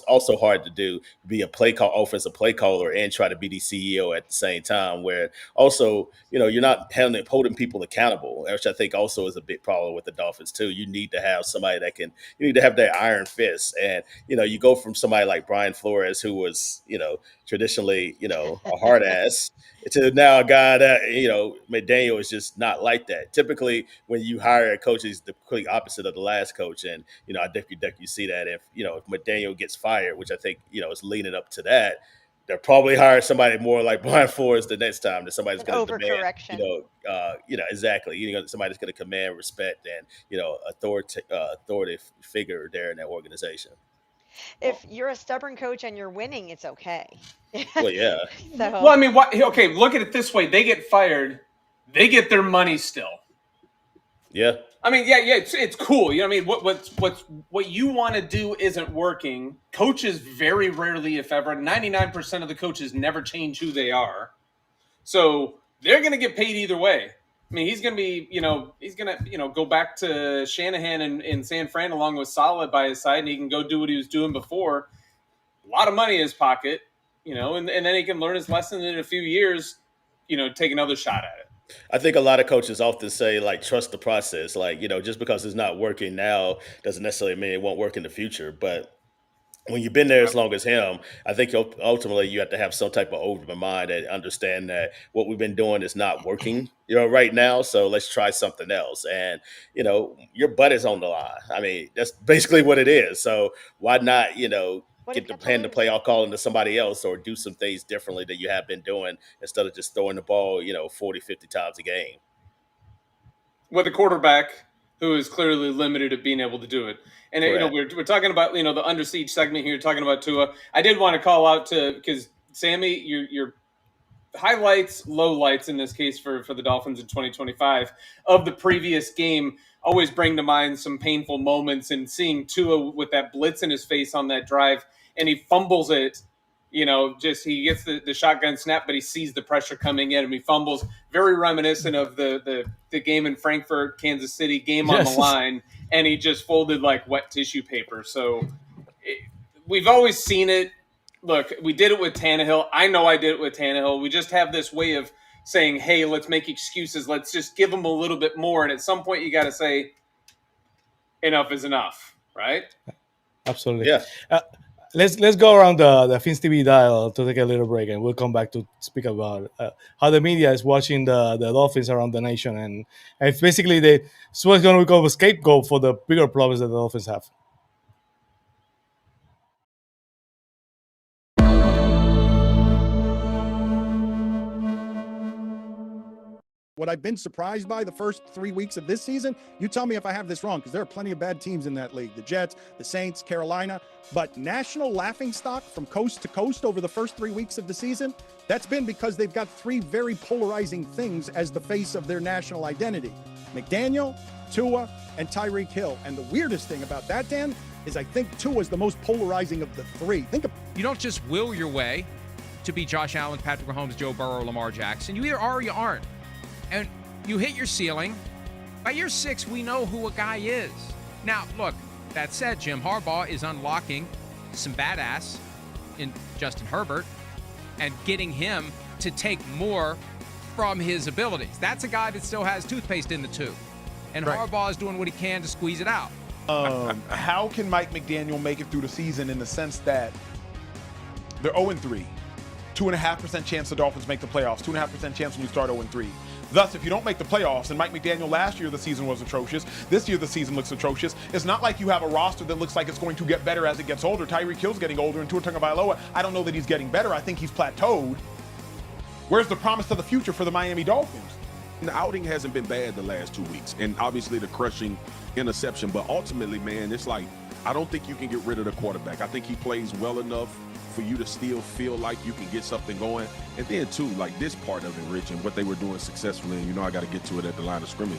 also hard to do, be a offensive play caller and try to be the CEO at the same time, where also, you're not holding people accountable, which I think also is a big problem with the Dolphins too. You need to have somebody you need to have that iron fist. And, you go from somebody like Brian Flores, who was, traditionally, a hard ass, to now a guy that, McDaniel is just not like that. Typically, when you hire a coach, he's the complete opposite of the last coach. And, I think you see that if McDaniel gets fired, which I think, is leading up to that, they'll probably hire somebody more like Brian Flores the next time, that somebody's going to demand, exactly. Somebody's going to command respect and, authoritative figure there in that organization. If you're a stubborn coach and you're winning, it's okay. Well, yeah. Well, I mean, okay, look at it this way. They get fired. They get their money still. Yeah. I mean, yeah, it's cool. I mean, what you want to do isn't working. Coaches very rarely, if ever, 99% of the coaches never change who they are. So they're going to get paid either way. I mean, he's going to be, go back to Shanahan in San Fran along with Saleh by his side, and he can go do what he was doing before. A lot of money in his pocket, and then he can learn his lesson in a few years, take another shot at it. I think a lot of coaches often say, like, trust the process. Like, just because it's not working now doesn't necessarily mean it won't work in the future. But when you've been there as long as him, I think ultimately you have to have some type of open mind and understand that what we've been doing is not working, right now. So let's try something else. And, your butt is on the line. I mean, that's basically what it is. So why not, hand the playoff calling to somebody else, or do some things differently that you have been doing instead of just throwing the ball, 40, 50 times a game. With a quarterback who is clearly limited at being able to do it. And, we're talking about, the Under Siege segment here, talking about Tua. I did want to call out because Sammy, your highlights, lowlights in this case for the Dolphins in 2025 of the previous game always bring to mind some painful moments, and seeing Tua with that blitz in his face on that drive, and he fumbles it. He gets the shotgun snap, but he sees the pressure coming in, and he fumbles. Very reminiscent of the game in Frankfurt, Kansas City, game on the line, and he just folded like wet tissue paper. So we've always seen it. Look, we did it with Tannehill. I know I did it with Tannehill. We just have this way of saying, hey, let's make excuses. Let's just give them a little bit more. And at some point, you got to say, enough is enough, right? Absolutely. Yeah. Let's go around the Fins TV dial to take a little break, and we'll come back to speak about how the media is watching the Dolphins around the nation, and it's basically it's what's going to become a scapegoat for the bigger problems that the Dolphins have. What I've been surprised by the first 3 weeks of this season, you tell me if I have this wrong, because there are plenty of bad teams in that league. The Jets, the Saints, Carolina. But national laughingstock from coast to coast over the first 3 weeks of the season, that's been because they've got three very polarizing things as the face of their national identity. McDaniel, Tua, and Tyreek Hill. And the weirdest thing about that, Dan, is I think Tua is the most polarizing of the three. You don't just will your way to be Josh Allen, Patrick Mahomes, Joe Burrow, Lamar Jackson. You either are or you aren't. And you hit your ceiling. By year 6, we know who a guy is. Now, look, that said, Jim Harbaugh is unlocking some badass in Justin Herbert and getting him to take more from his abilities. That's a guy that still has toothpaste in the tube. And Right. Harbaugh is doing what he can to squeeze it out. How can Mike McDaniel make it through the season in the sense that they're 0-3, 2.5% chance the Dolphins make the playoffs, 2.5% chance when you start 0-3. Thus, if you don't make the playoffs, and Mike McDaniel last year the season was atrocious, this year the season looks atrocious, it's not like you have a roster that looks like it's going to get better as it gets older. Tyreek Hill's getting older, and Tua Tagovailoa, I don't know that he's getting better. I think he's plateaued. Where's the promise of the future for the Miami Dolphins? The outing hasn't been bad the last 2 weeks, and obviously the crushing interception, but ultimately, man, it's like, I don't think you can get rid of the quarterback. I think he plays well enough for you to still feel like you can get something going. And then, too, like this part of it, Rich, and what they were doing successfully, and I got to get to it at the line of scrimmage,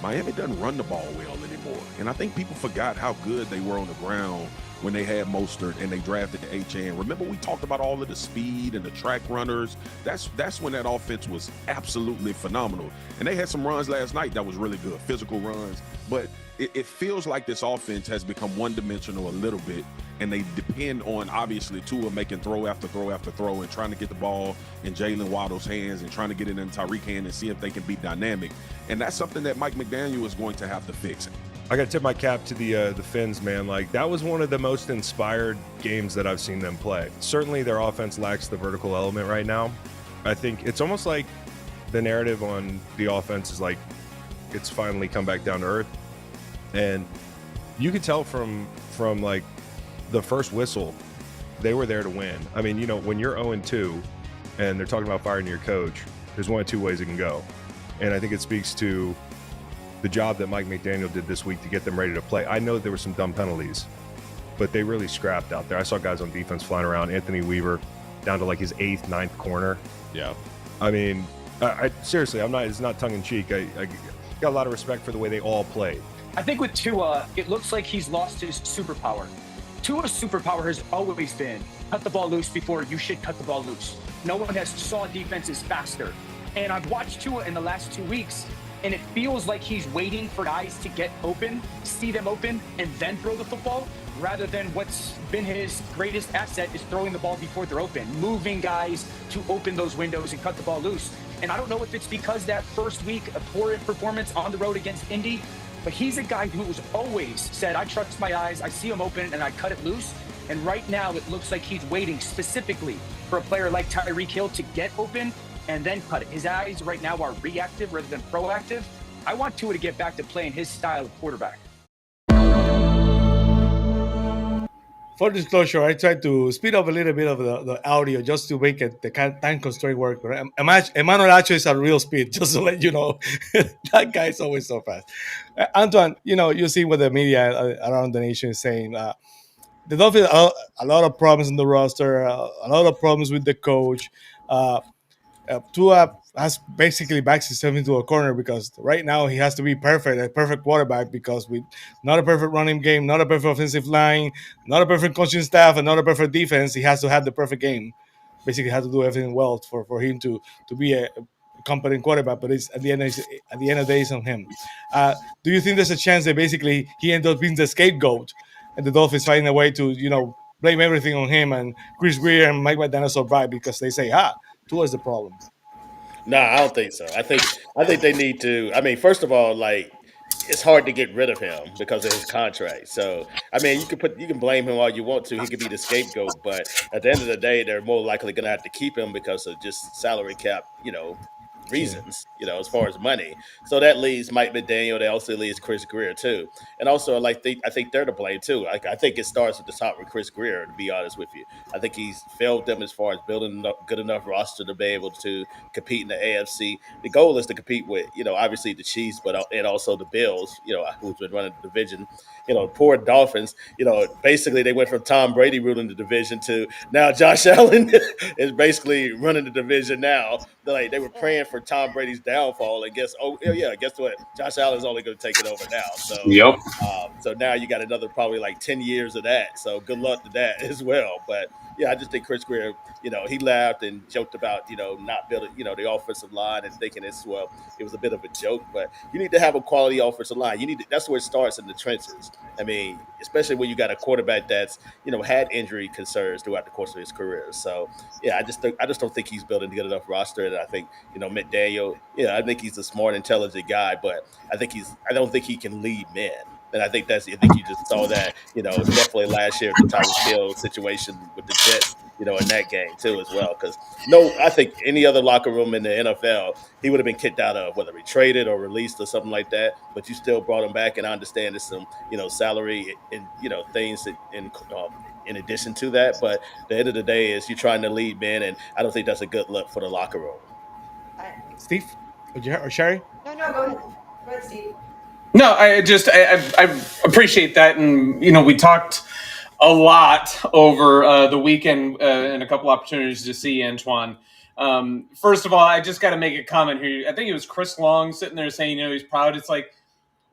Miami doesn't run the ball well anymore. And I think people forgot how good they were on the ground when they had Mostert and they drafted the H.A. Remember we talked about all of the speed and the track runners? That's when that offense was absolutely phenomenal. And they had some runs last night that was really good, physical runs. But it feels like this offense has become one-dimensional a little bit, and they depend on, obviously, Tua making throw after throw after throw and trying to get the ball in Jalen Waddle's hands and trying to get it in Tyreek hands and see if they can be dynamic. And that's something that Mike McDaniel is going to have to fix. I got to tip my cap to the Fins, man. Like, that was one of the most inspired games that I've seen them play. Certainly their offense lacks the vertical element right now. I think it's almost like the narrative on the offense is like it's finally come back down to earth. And you could tell from like the first whistle, they were there to win. I mean, when you're 0-2 and they're talking about firing your coach, there's one of two ways it can go. And I think it speaks to the job that Mike McDaniel did this week to get them ready to play. I know there were some dumb penalties, but they really scrapped out there. I saw guys on defense flying around. Anthony Weaver down to like his 8th, 9th corner. Yeah. I mean, I seriously, it's not tongue in cheek. I got a lot of respect for the way they all played. I think with Tua, it looks like he's lost his superpower. Tua's superpower has always been cut the ball loose before you should cut the ball loose. No one has saw defenses faster. And I've watched Tua in the last 2 weeks, and it feels like he's waiting for guys to get open, see them open, and then throw the football, rather than what's been his greatest asset is throwing the ball before they're open, moving guys to open those windows and cut the ball loose. And I don't know if it's because that first week, a poor performance on the road against Indy, but he's a guy who has always said, I trust my eyes, I see them open, and I cut it loose. And right now, it looks like he's waiting specifically for a player like Tyreek Hill to get open and then cut it. His eyes right now are reactive rather than proactive. I want Tua to get back to playing his style of quarterback. For disclosure, I tried to speed up a little bit of the audio just to make it the kind of time constraint work. But Emmanuel Acho is at real speed, just to let you know. That guy is always so fast. Antwan, you see what the media around the nation is saying. The Dolphins have a lot of problems in the roster, a lot of problems with the coach. Tua has basically backed himself into a corner because right now he has to be perfect, a perfect quarterback, because with not a perfect running game, not a perfect offensive line, not a perfect coaching staff, and not a perfect defense, he has to have the perfect game. Basically, has to do everything well for him to be a competent quarterback. But it's at the end of the day, it's on him. Do you think there's a chance that basically he ends up being the scapegoat, and the Dolphins find a way to blame everything on him, and Chris Greer and Mike McDaniel survive because they say, Tua is the problem? No, I don't think so. I think they need to. I mean, first of all, like, it's hard to get rid of him because of his contract. So, I mean, you can blame him all you want to. He could be the scapegoat, but at the end of the day, they're more likely going to have to keep him because of just salary cap, reasons, as far as money. So that leaves Mike McDaniel. That also leaves Chris Greer too. And also, I think they're to blame too. I think it starts at the top with Chris Greer, to be honest with you. I think he's failed them as far as building a good enough roster to be able to compete in the AFC. The goal is to compete with, obviously the Chiefs, and also the Bills, who's been running the division. Poor Dolphins, basically they went from Tom Brady ruling the division to now Josh Allen is basically running the division now. They were praying for Tom Brady's downfall, and guess what? Josh Allen's only going to take it over now. So, yep. So now you got another probably like 10 years of that. So good luck to that as well. But yeah, I just think Chris Greer he laughed and joked about, not building, the offensive line and thinking it was a bit of a joke. But you need to have a quality offensive line. That's where it starts in the trenches. I mean, especially when you got a quarterback that's, had injury concerns throughout the course of his career. So yeah, I just don't think he's building a good enough roster. And I think, McDaniel, I think he's a smart, intelligent guy, but I don't think he can lead men. And I think you just saw that, definitely last year at the Tyreek Hill situation with the Jets, in that game too as well. Because I think any other locker room in the NFL, he would have been kicked out of, whether he traded or released or something like that. But you still brought him back, and I understand there's some, salary and things in addition to that. But the end of the day is you're trying to lead men, and I don't think that's a good look for the locker room. Steve or Shari? No, go ahead. Go ahead, Steve. No, I appreciate that, and we talked a lot over the weekend and a couple opportunities to see Antwan. First of all, I just got to make a comment here. I think it was Chris Long sitting there saying, he's proud. It's like,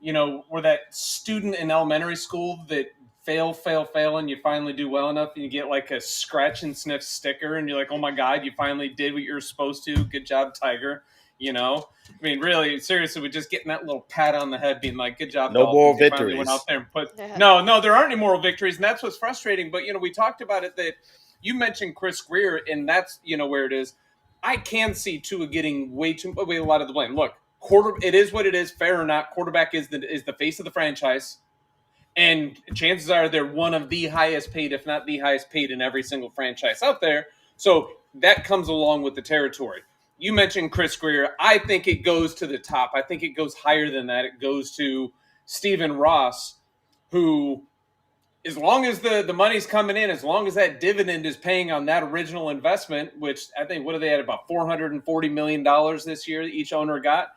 we're that student in elementary school that fail, and you finally do well enough, and you get like a scratch and sniff sticker, and you're like, oh my God, you finally did what you're supposed to. Good job, Tiger. I mean, really, seriously, we're just getting that little pat on the head, being like, good job. No Dolphins. more You victories. finally went out there and put, no, there aren't any moral victories, and that's what's frustrating. But, we talked about it that you mentioned Chris Greer, and that's, where it is. I can see Tua getting way a lot of the blame. Look, it is what it is, fair or not. Quarterback is the face of the franchise. And chances are they're one of the highest paid, if not the highest paid in every single franchise out there. So that comes along with the territory. You mentioned Chris Greer. I think it goes to the top. I think it goes higher than that. It goes to Stephen Ross, who, as long as the money's coming in, as long as that dividend is paying on that original investment, which I think, what are they at, about $440 million this year that each owner got?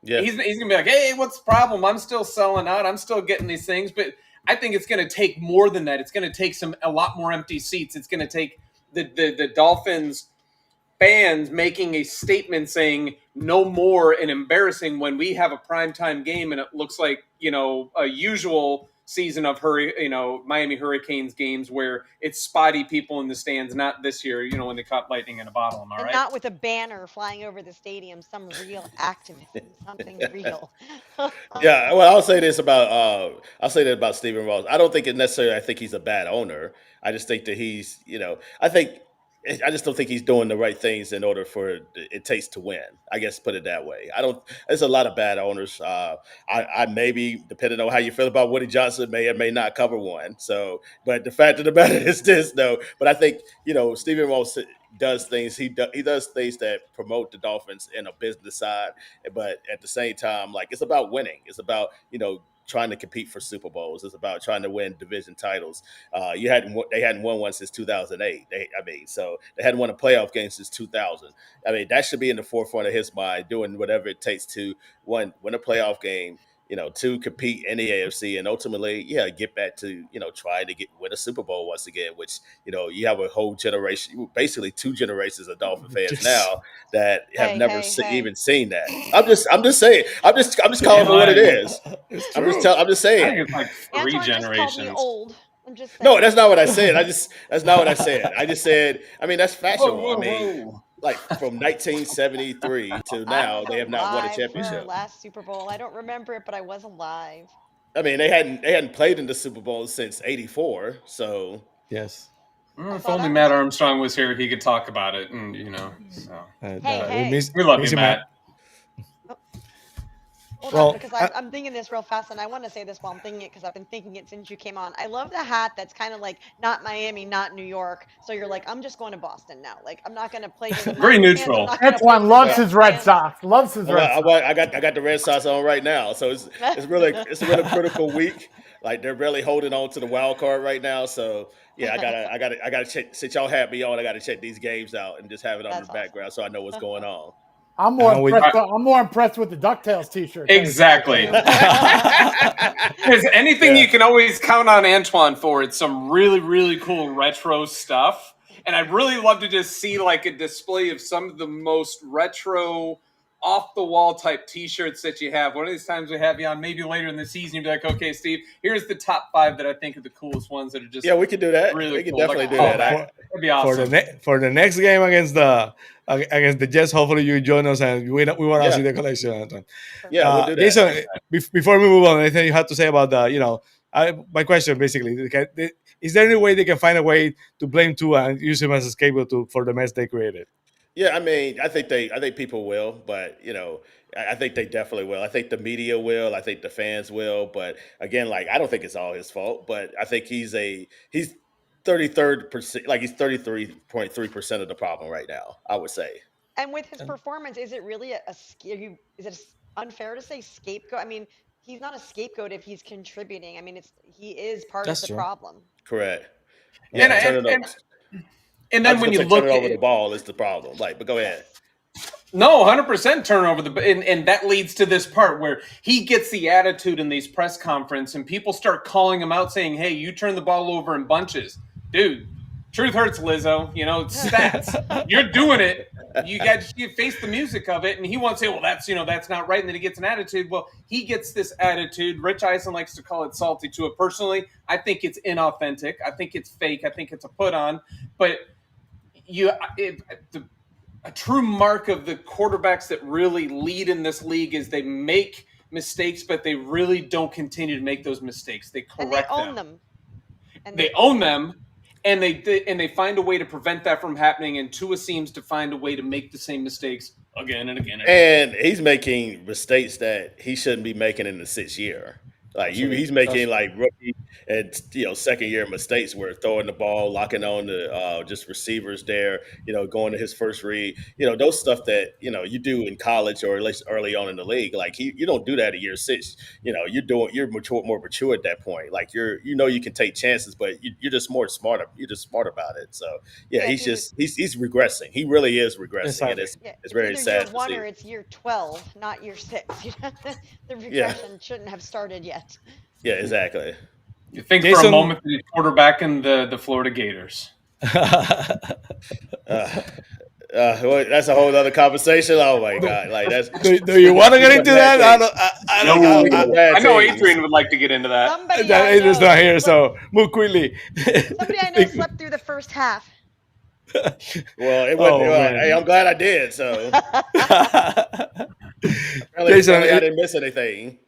Yeah. He's going to be like, hey, what's the problem? I'm still selling out. I'm still getting these things. But I think it's going to take more than that. It's going to take a lot more empty seats. It's going to take the Dolphins fans making a statement saying no more and embarrassing when we have a primetime game and it looks like, a usual season of Miami Hurricanes games where it's spotty people in the stands, not this year, when they caught lightning in a bottle. Am I right? Not with a banner flying over the stadium, some real activism, something real. Yeah, well, I'll say that about Stephen Ross. I don't think I think he's a bad owner. I just think that he's, I just don't think he's doing the right things in order for it takes to win. I guess put it that way. There's a lot of bad owners. I maybe, depending on how you feel about Woody Johnson, may or may not cover one. So, but the fact of the matter is this, though. But I think, Stephen Ross does things. He does things that promote the Dolphins in a business side. But at the same time, like, it's about winning. It's about, trying to compete for Super Bowls. It's about trying to win division titles. They hadn't won one since 2008. So they hadn't won a playoff game since 2000. I mean, that should be in the forefront of his mind, doing whatever it takes to win a playoff game, to compete in the AFC and ultimately, get back to, trying to win a Super Bowl once again, which, you have a whole generation, basically 2 generations of Dolphin fans now that have never even seen that. I'm just saying. I'm just calling it what it is. I'm just saying. I think it's like 3 Antwan generations. Just called me old. I'm just saying. No, that's not what I said. That's not what I said. I just said, that's factual. Whoa. Like from 1973 to now, they have not won a championship. Last Super Bowl, I don't remember it, but I was alive. I mean, they hadn't played in the Super Bowl since '84. So yes. If only Matt Armstrong was here, he could talk about it, and So. We love you, Matt. Hold on, because I'm thinking this real fast, and I want to say this while I'm thinking it because I've been thinking it since you came on. I love the hat that's kind of like not Miami, not New York. So you're like, I'm just going to Boston now. Like, I'm not going to play. Very neutral. Antwan loves his Red Sox. Loves his Red Sox. I got the Red Sox on right now, so it's a really critical week. Like, they're really holding on to the wild card right now. So yeah, I gotta check. Since y'all have me on, I gotta check these games out and just have it on the background so I know what's going on. I'm more impressed with the DuckTales T-shirt. Exactly. There's anything you can always count on Antwan for. It's some really, really cool retro stuff. And I'd really love to just see like a display of some of the most retro off the wall type T-shirts that you have. One of these times we have you on, maybe later in the season, you'd be like, okay, Steve, here's the top 5 that I think are the coolest ones that are just we could do that. Really we could cool. definitely do Like, that. That'd be awesome. For the next game against the Jets, hopefully you join us and we want to see the collection, Anton. Yeah, we'll do that. Jason, before we move on, anything you have to say about my question basically, is there any way they can find a way to blame Tua and use him as a scapegoat for the mess they created? Yeah, I mean, I think people will, but I think they definitely will. I think the media will. I think the fans will. But again, I don't think it's all his fault. But I think he's 33%, he's 33.3% of the problem right now, I would say. And with his performance, is it really is it unfair to say scapegoat? I mean, he's not a scapegoat if he's contributing. I mean, he is part of the problem. Correct. Yeah, and then when you look at over the ball is the problem. But go ahead. No, 100% turnover. And that leads to this part where he gets the attitude in these press conferences and people start calling him out saying, hey, you turn the ball over in bunches. Dude, truth hurts, Lizzo. It's stats. You're doing it. You face the music of it. And he wants to say, well, that's not right. And then he gets an attitude. Well, he gets this attitude. Rich Eisen likes to call it salty to it. Personally, I think it's inauthentic. I think it's fake. I think it's a put on. But a true mark of the quarterbacks that really lead in this league is they make mistakes, but they really don't continue to make those mistakes. They correct them. They own them, and they find a way to prevent that from happening. And Tua seems to find a way to make the same mistakes again and again. And he's making mistakes that he shouldn't be making in the 6th year. He's making rookie and second year mistakes where throwing the ball, locking on the just receivers there, going to his first read, those stuff that you do in college or at least early on in the league. You don't do that in year 6. You're more mature at that point. You can take chances, but you're just more smarter. You're just smart about it. So he's regressing. He really is regressing, and it's very sad. Year 1 or it's year 12, not year 6. The regression shouldn't have started yet. Yeah, exactly. You think for a moment that he's quarterbacking the Florida Gators. That's a whole other conversation. Oh my God! Do you want to get into that? I know Adrian would like to get into that. Adrian's not here, so move quickly. Somebody I know slept through the first half. Well, it wasn't. Hey, I'm glad I did. So, Jason, I didn't miss anything.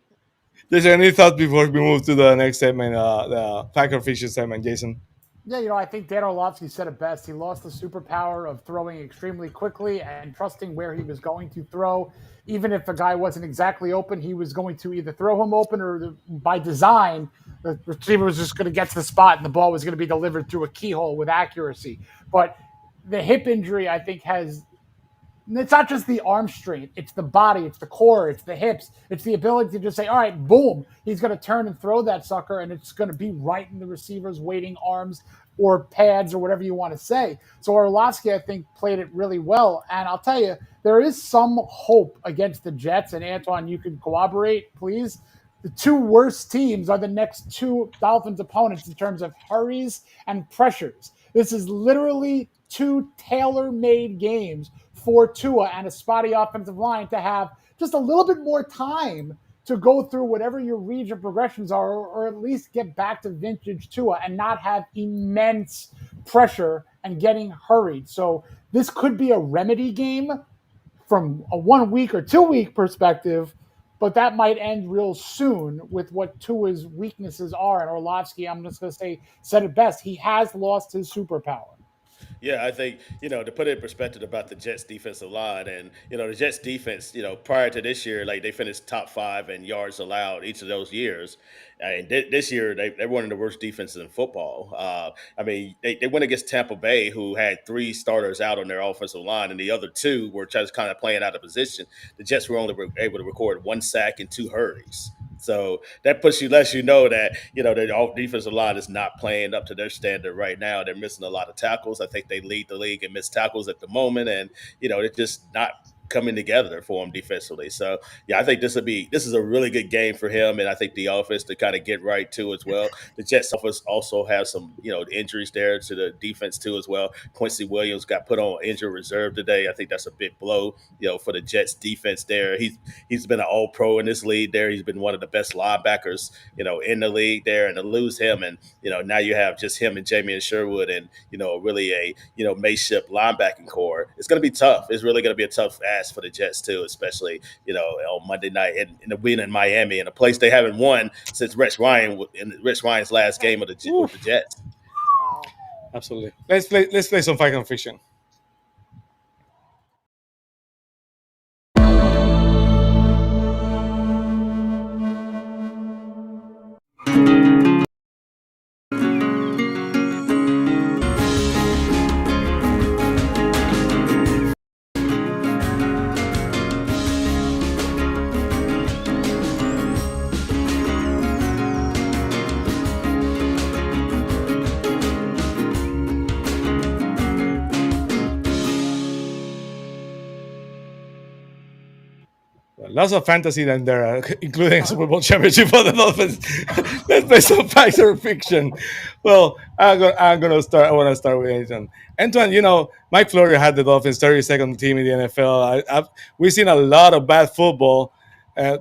Jason, any thoughts before we move to the next segment, the Packer Fisher segment, Jason? Yeah, I think Dan Orlovsky said it best. He lost the superpower of throwing extremely quickly and trusting where he was going to throw. Even if the guy wasn't exactly open, he was going to either throw him open or by design, the receiver was just going to get to the spot and the ball was going to be delivered through a keyhole with accuracy. But the hip injury, I think, it's not just the arm strength, it's the body, it's the core, it's the hips, it's the ability to just say, all right, boom, he's going to turn and throw that sucker, and it's going to be right in the receiver's waiting arms or pads or whatever you want to say. So Orlovsky, I think, played it really well. And I'll tell you, there is some hope against the Jets, and Antwan, you can corroborate, please. The 2 worst teams are the next 2 Dolphins opponents in terms of hurries and pressures. This is literally 2 tailor-made games for Tua and a spotty offensive line to have just a little bit more time to go through whatever your reads or progressions are, or at least get back to vintage Tua and not have immense pressure and getting hurried. So this could be a remedy game from a 1 week or 2 week perspective, but that might end real soon with what Tua's weaknesses are. And Orlovsky, I'm just going to say, said it best. He has lost his superpower. Yeah, I think, to put it in perspective about the Jets defensive line and, the Jets defense, prior to this year, they finished top 5 in yards allowed each of those years. And this year, they're one of the worst defenses in football. They went against Tampa Bay, who had 3 starters out on their offensive line, and the other 2 were just kind of playing out of position. The Jets were only able to record 1 sack and 2 hurries. So that lets you know that, the defensive line is not playing up to their standard right now. They're missing a lot of tackles. I think they lead the league in missed tackles at the moment. And, they're just not coming together for him defensively. So yeah, I think this is a really good game for him, and I think the offense to kind of get right too as well. The Jets offense also have some injuries there to the defense too as well. Quincy Williams got put on injured reserve today. I think that's a big blow for the Jets defense there. He's been an All-Pro in this league there. He's been one of the best linebackers in the league there, and to lose him, and now you have just him and Jamie Sherwood, and really a makeshift linebacking core. It's going to be tough. It's really going to be a tough ask for the Jets too, especially on Monday night and being in Miami, in a place they haven't won since Rich Ryan's last game with the Jets. Absolutely. Let's play some Fact or Fiction. Lots of fantasy then there, including a Super Bowl championship for the Dolphins. Let's play some Fact or Fiction. Well, I'm gonna start. I want to start with Antwan. Antwan, Mike Florio had the Dolphins 32nd team in the NFL. We've seen a lot of bad football, a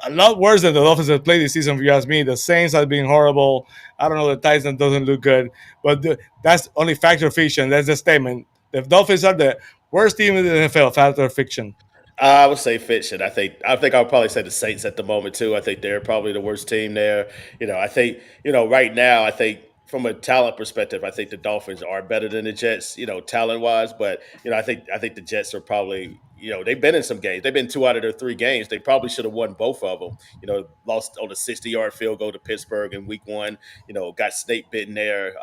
lot worse than the Dolphins have played this season. If you ask me, the Saints have been horrible. I don't know, the Titans doesn't look good, but that's only Fact or Fiction. That's the statement. The Dolphins are the worst team in the NFL. Fact or Fiction? I would say fiction. I think I would probably say the Saints at the moment too. I think they're probably the worst team there. I think right now, I think from a talent perspective, I think the Dolphins are better than the Jets, talent wise. But I think the Jets are probably they've been in some games. They've been 2 out of their 3 games. They probably should have won both of them. Lost on a 60-yard field goal to Pittsburgh in Week 1. Got snake bitten there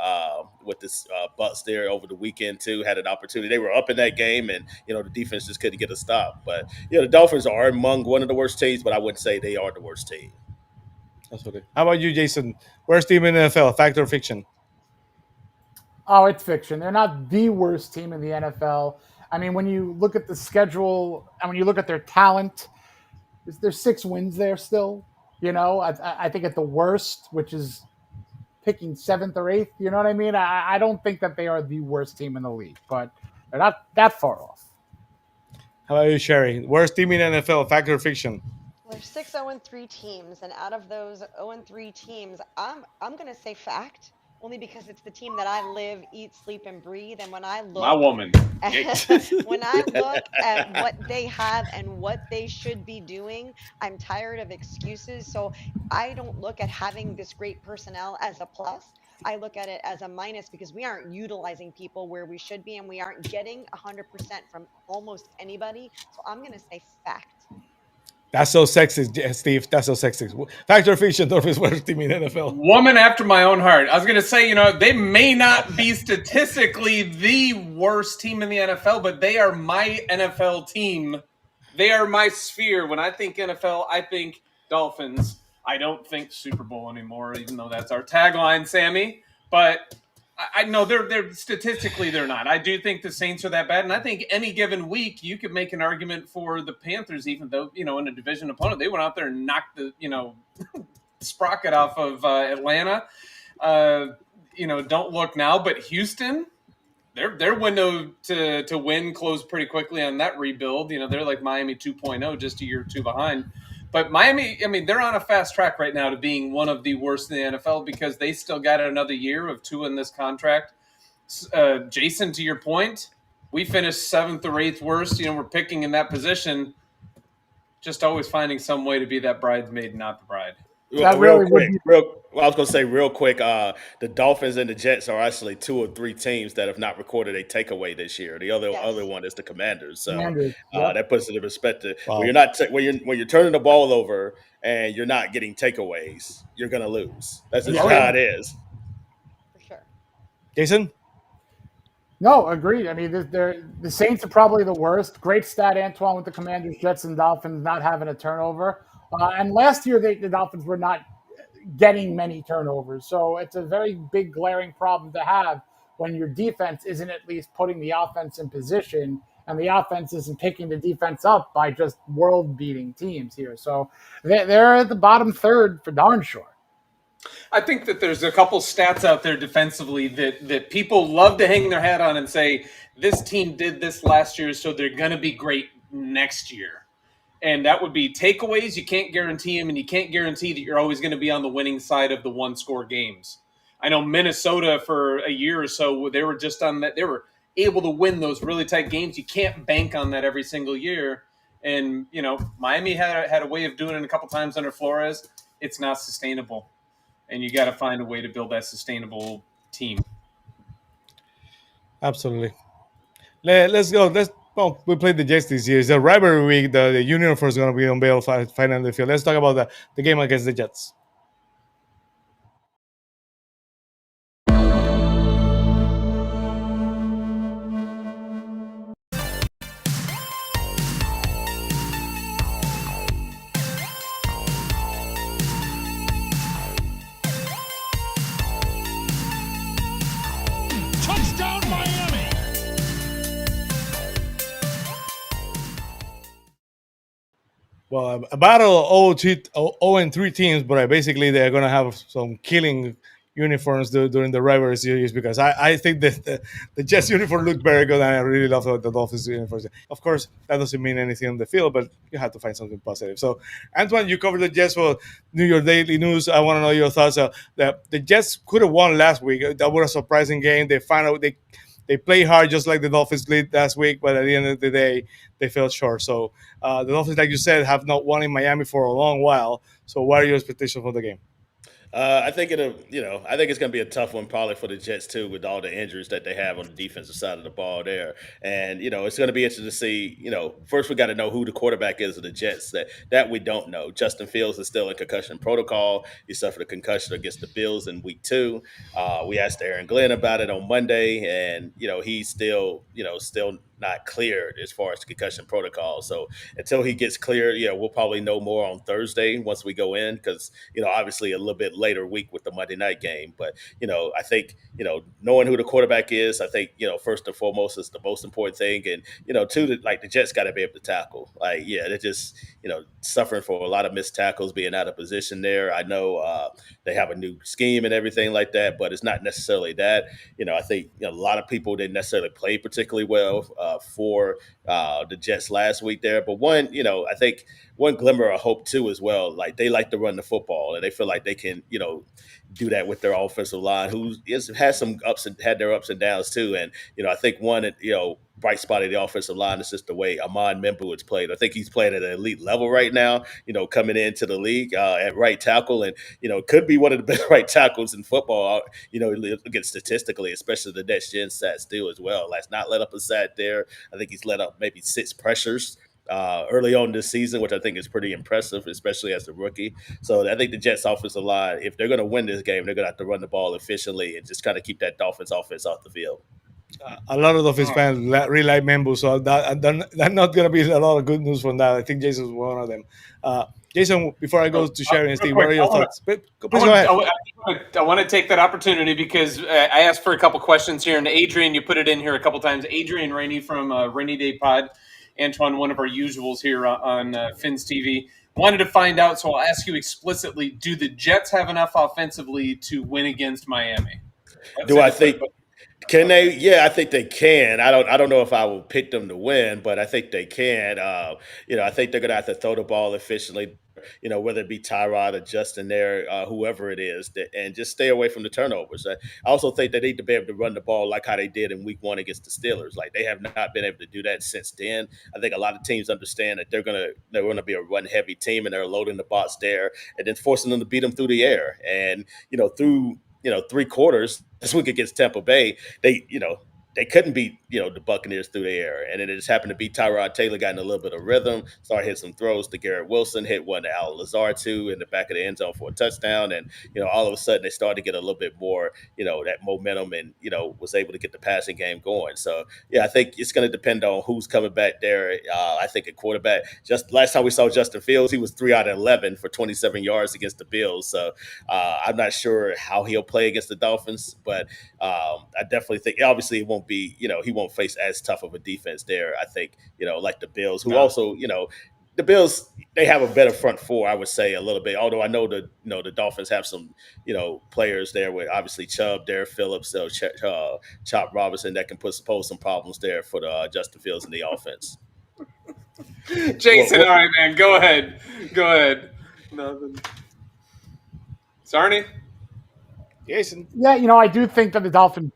with this Bucks there over the weekend too. Had an opportunity. They were up in that game, and the defense just couldn't get a stop. But the Dolphins are among one of the worst teams, but I wouldn't say they are the worst team. Absolutely. How about you, Jason? Worst team in the NFL? Fact or Fiction? Oh, it's fiction. They're not the worst team in the NFL. I mean, when you look at the schedule and when you look at their talent, there's 6 wins there still. I think at the worst, which is picking 7th or 8th, you know what I mean? I don't think that they are the worst team in the league, but they're not that far off. How about you, Shari? Worst team in NFL? Fact or Fiction? There's 6 0-3 teams, and out of those 0-3 teams, I'm gonna say fact, only because it's the team that I live, eat, sleep, and breathe. And when I look, my woman, when I look at what they have and what they should be doing, I'm tired of excuses. So I don't look at having this great personnel as a plus. I look at it as a minus because we aren't utilizing people where we should be, and we aren't getting 100% from almost anybody. So I'm gonna say fact. That's so sexist, Steve. That's so sexist. Fact or Fiction? Dolphins worst team in NFL. Woman after my own heart. I was going to say, they may not be statistically the worst team in the NFL, but they are my NFL team. They are my sphere. When I think NFL, I think Dolphins. I don't think Super Bowl anymore, even though that's our tagline, Sammy. But I know they're statistically they're not. I do think the Saints are that bad, and I think any given week you could make an argument for the Panthers, even though in a division opponent they went out there and knocked the sprocket off of Atlanta. Don't look now, but Houston, their window to win closed pretty quickly on that rebuild. They're like Miami 2.0, just a year or 2 behind. But Miami, they're on a fast track right now to being one of the worst in the NFL because they still got another year of 2 in this contract. Jason, to your point, we finished 7th or 8th worst. We're picking in that position, just always finding some way to be that bridesmaid, not the bride. Real quick, I was going to say real quick, the Dolphins and the Jets are actually 2 or 3 teams that have not recorded a takeaway this year. The other one is the Commanders. So that puts it in perspective. Wow. When you're not when you're turning the ball over and you're not getting takeaways, you're going to lose. That's just how it is. For sure. Jason? No, agreed. I mean, the Saints are probably the worst. Great stat, Antwan, with the Commanders, Jets, and Dolphins not having a turnover. And last year, the Dolphins were not getting many turnovers. So it's a very big glaring problem to have when your defense isn't at least putting the offense in position and the offense isn't picking the defense up by just world-beating teams here. So they're at the bottom third for darn sure. I think that there's a couple stats out there defensively that people love to hang their hat on and say, this team did this last year, so they're going to be great next year. And that would be takeaways. You can't guarantee them, and you can't guarantee that you're always going to be on the winning side of the one-score games. I know Minnesota for a year or so, they were just on that. They were able to win those really tight games. You can't bank on that every single year. And, you know, Miami had a way of doing it a couple times under Flores. It's not sustainable. And you got to find a way to build that sustainable team. Absolutely. Let's go. Well, we played the Jets this year. It's a rivalry week. The uniform is going to be unveiled finally on the field. Let's talk about the game against the Jets. Touchdown, Miami! Well, a battle of 0-3 teams, but basically they're going to have some killing uniforms during the rivalry series because I think that the Jets uniform looked very good and I really love the Dolphins uniforms. Of course, that doesn't mean anything on the field, but you have to find something positive. So, Antwan, you covered the Jets for New York Daily News. I want to know your thoughts. The Jets could have won last week. That was a surprising game. They play hard just like the Dolphins did last week, but at the end of the day, they fell short. So the Dolphins, like you said, have not won in Miami for a long while. So what are your expectations for the game? I think I think it's going to be a tough one probably for the Jets too, with all the injuries that they have on the defensive side of the ball there. And it's going to be interesting to see. First we got to know who the quarterback is of the Jets. That we don't know. Justin Fields is still in concussion protocol. He suffered a concussion against the Bills in Week 2. We asked Aaron Glenn about it on Monday, and he's still not cleared as far as the concussion protocol. So until he gets cleared, we'll probably know more on Thursday once we go in, because obviously a little bit later week with the Monday night game. But I think knowing who the quarterback is, I think first and foremost is the most important thing. And two, the Jets got to be able to tackle. They're just suffering for a lot of missed tackles, being out of position there. I know they have a new scheme and everything like that, but it's not necessarily that. I think a lot of people didn't necessarily play particularly well for the Jets last week there. But I think one glimmer of hope too as well. Like, they like to run the football, and they feel like they can, do that with their offensive line, who had their ups and downs too. And I think one bright spot of the offensive line is just the way Amon Membu has played. I think he's playing at an elite level right now. Coming into the league at right tackle, and could be one of the best right tackles in football. Again, statistically, especially the next gen stats too as well. Let's not let up a sack there. I think he's let up maybe 6 pressures early on this season, which I think is pretty impressive, especially as a rookie. So I think the Jets offensive line, if they're going to win this game, they're going to have to run the ball efficiently and just kind of keep that Dolphins offense off the field. A lot of Dolphins fans really like Membu, so that's not going to be a lot of good news from that. I think Jason's one of them. Jason, before I go to Shari and Steve, what are your thoughts? Please go ahead. I want to take that opportunity because I asked for a couple questions here, and Adrian, you put it in here a couple times. Adrian Rainey from Rainy Day Pod, Antwan, one of our usuals here on Fins TV, wanted to find out, so I'll ask you explicitly, do the Jets have enough offensively to win against Miami? Can they? Yeah, I think they can. I don't know if I will pick them to win, but I think they can. I think they're gonna have to throw the ball efficiently. Whether it be Tyrod or Justin there, whoever it is, and just stay away from the turnovers. I also think they need to be able to run the ball like how they did in Week 1 against the Steelers. Like, they have not been able to do that since then. I think a lot of teams understand that they're gonna be a run heavy team, and they're loading the box there and then forcing them to beat them through the air. And through 3 quarters this week against Tampa Bay, they couldn't beat the Buccaneers through the air, and it just happened to be Tyrod Taylor got in a little bit of rhythm, started hitting some throws to Garrett Wilson, hit one to Al Lazard too in the back of the end zone for a touchdown, and all of a sudden they started to get a little bit more that momentum, and was able to get the passing game going. So I think it's going to depend on who's coming back there. I think at quarterback, just last time we saw Justin Fields, he was 3 out of 11 for 27 yards against the Bills. So I'm not sure how he'll play against the Dolphins, but I definitely think obviously it won't be he won't face as tough of a defense there. I think, like the Bills, who No. also, the Bills, they have a better front four, I would say, a little bit. Although I know the Dolphins have some, players there with obviously Chubb, Derek Phillips, Chop Robinson that can pose some problems there for the Justin Fields in the offense. Jason, all right, man, go ahead. Nothing. Sarney? Jason. Yeah, I do think that the Dolphins.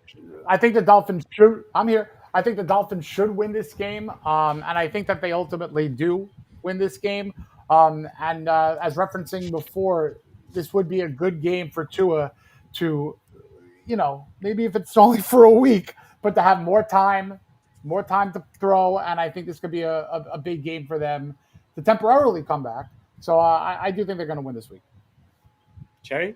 I think the Dolphins should. I'm here. I think the Dolphins should win this game, and I think that they ultimately do win this game. And as referencing before, this would be a good game for Tua to, maybe if it's only for a week, but to have more time to throw. And I think this could be a big game for them to temporarily come back. So I do think they're going to win this week. Shari?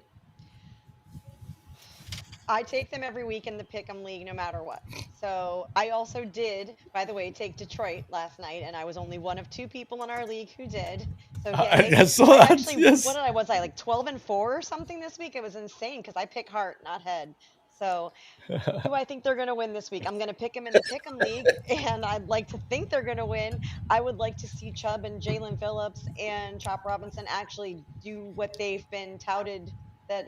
I take them every week in the Pick'em League, no matter what. So I also did, by the way, take Detroit last night, and I was only one of 2 people in our league who did. So yay. I saw that. Actually, Yes. what was I, like 12-4 or something this week? It was insane because I pick heart, not head. So do I think they're going to win this week? I'm going to pick them in the Pick'em League, and I'd like to think they're going to win. I would like to see Chubb and Jalen Phillips and Chop Robinson actually do what they've been touted that,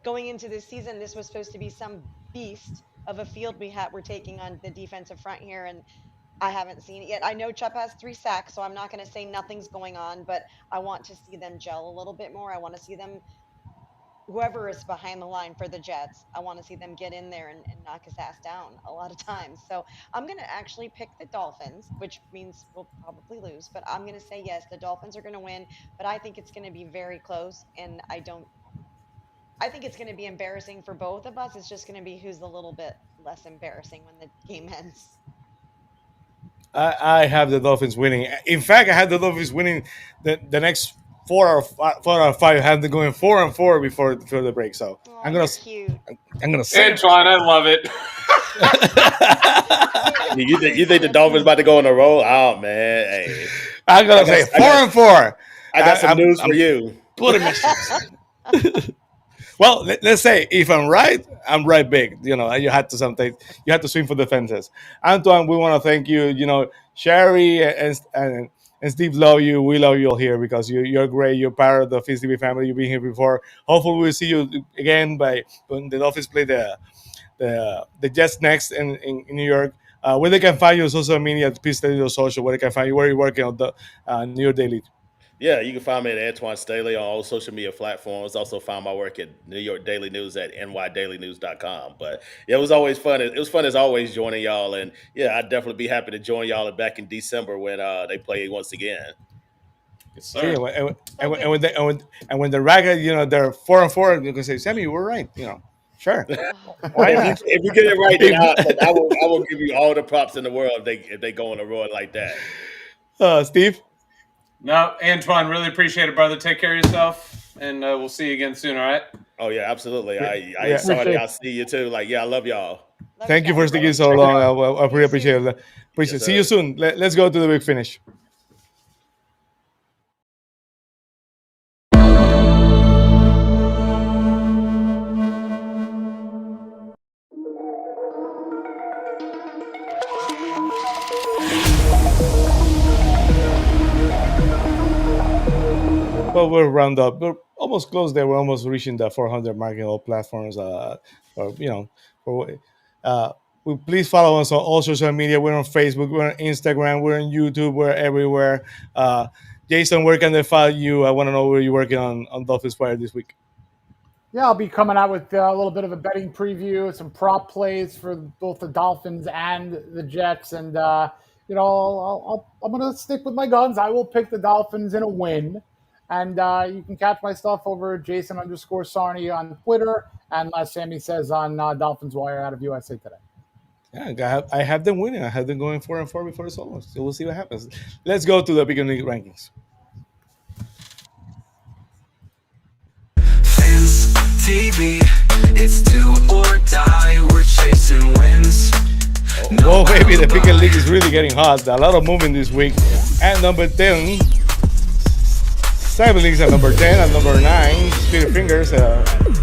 going into this season, this was supposed to be some beast of a field we're taking on the defensive front here, and I haven't seen it yet. I know Chubb has 3 sacks, so I'm not going to say nothing's going on, but I want to see them gel a little bit more. I want to see them, whoever is behind the line for the Jets, I want to see them get in there and knock his ass down a lot of times. So I'm going to actually pick the Dolphins, which means we'll probably lose, but I'm going to say yes, the Dolphins are going to win, but I think it's going to be very close, and I think it's going to be embarrassing for both of us. It's just going to be who's a little bit less embarrassing when the game ends. I have the Dolphins winning. In fact, I have the Dolphins winning the next 4 or 5. I have them going 4-4 before the break. So I'm gonna say Antwan, I love it. You think the Dolphins about to go on a roll? Oh man, hey. I'm gonna say 4-4. I got some news for you. Putting my Well, let's say if I'm right big. You had to swing for the fences. Antwan, we want to thank you. Shari and Steve love you. We love you all here because you're great. You're part of the Fins TV family. You've been here before. Hopefully, we'll see you again when the Dolphins play the Jets next in New York. Where they can find you on social media at Fins TV Social. Where they can find you. Where you're working on the New York Daily. Yeah, you can find me at Antwan Staley on all social media platforms. Also find my work at New York Daily News at nydailynews.com. But yeah, it was always fun. It was fun as always joining y'all. And yeah, I'd definitely be happy to join y'all back in December when they play once again. Yes, sir. And when the Ragged, they're 4-4, you can say, Sammy, you were right. Sure. Why not? If you get it right, then I will give you all the props in the world if they go on a roll like that. Steve? No, Antwan, really appreciate it, brother. Take care of yourself, and we'll see you again soon, all right? Oh, yeah, absolutely. I saw it. I'll see you, too. I love y'all. Thank you for sticking so long. I really appreciate it. Yes, see you soon. Let's go to the big finish. Well, we'll round up. We're almost close there. We're almost reaching the 400 mark in all platforms. Please follow us on all social media. We're on Facebook. We're on Instagram. We're on YouTube. We're everywhere. Jason, where can they follow you? I want to know where you're working on Dolphins Fire this week. Yeah, I'll be coming out with a little bit of a betting preview, some prop plays for both the Dolphins and the Jets, and I'm going to stick with my guns. I will pick the Dolphins in a win. And you can catch my stuff over Jason_Sarney on Twitter, and as Sammy says on Dolphins Wire out of USA Today. Yeah, I have them winning. I have them going 4-4 before it's over. So we'll see what happens. Let's go to the Pick'em League rankings. Fins TV, it's do or die. We're chasing wins. Whoa, baby, the Pick'em League is really getting hot. A lot of movement this week. At number 10. 7 leagues at number 10. At number 9, Spirit Fingers.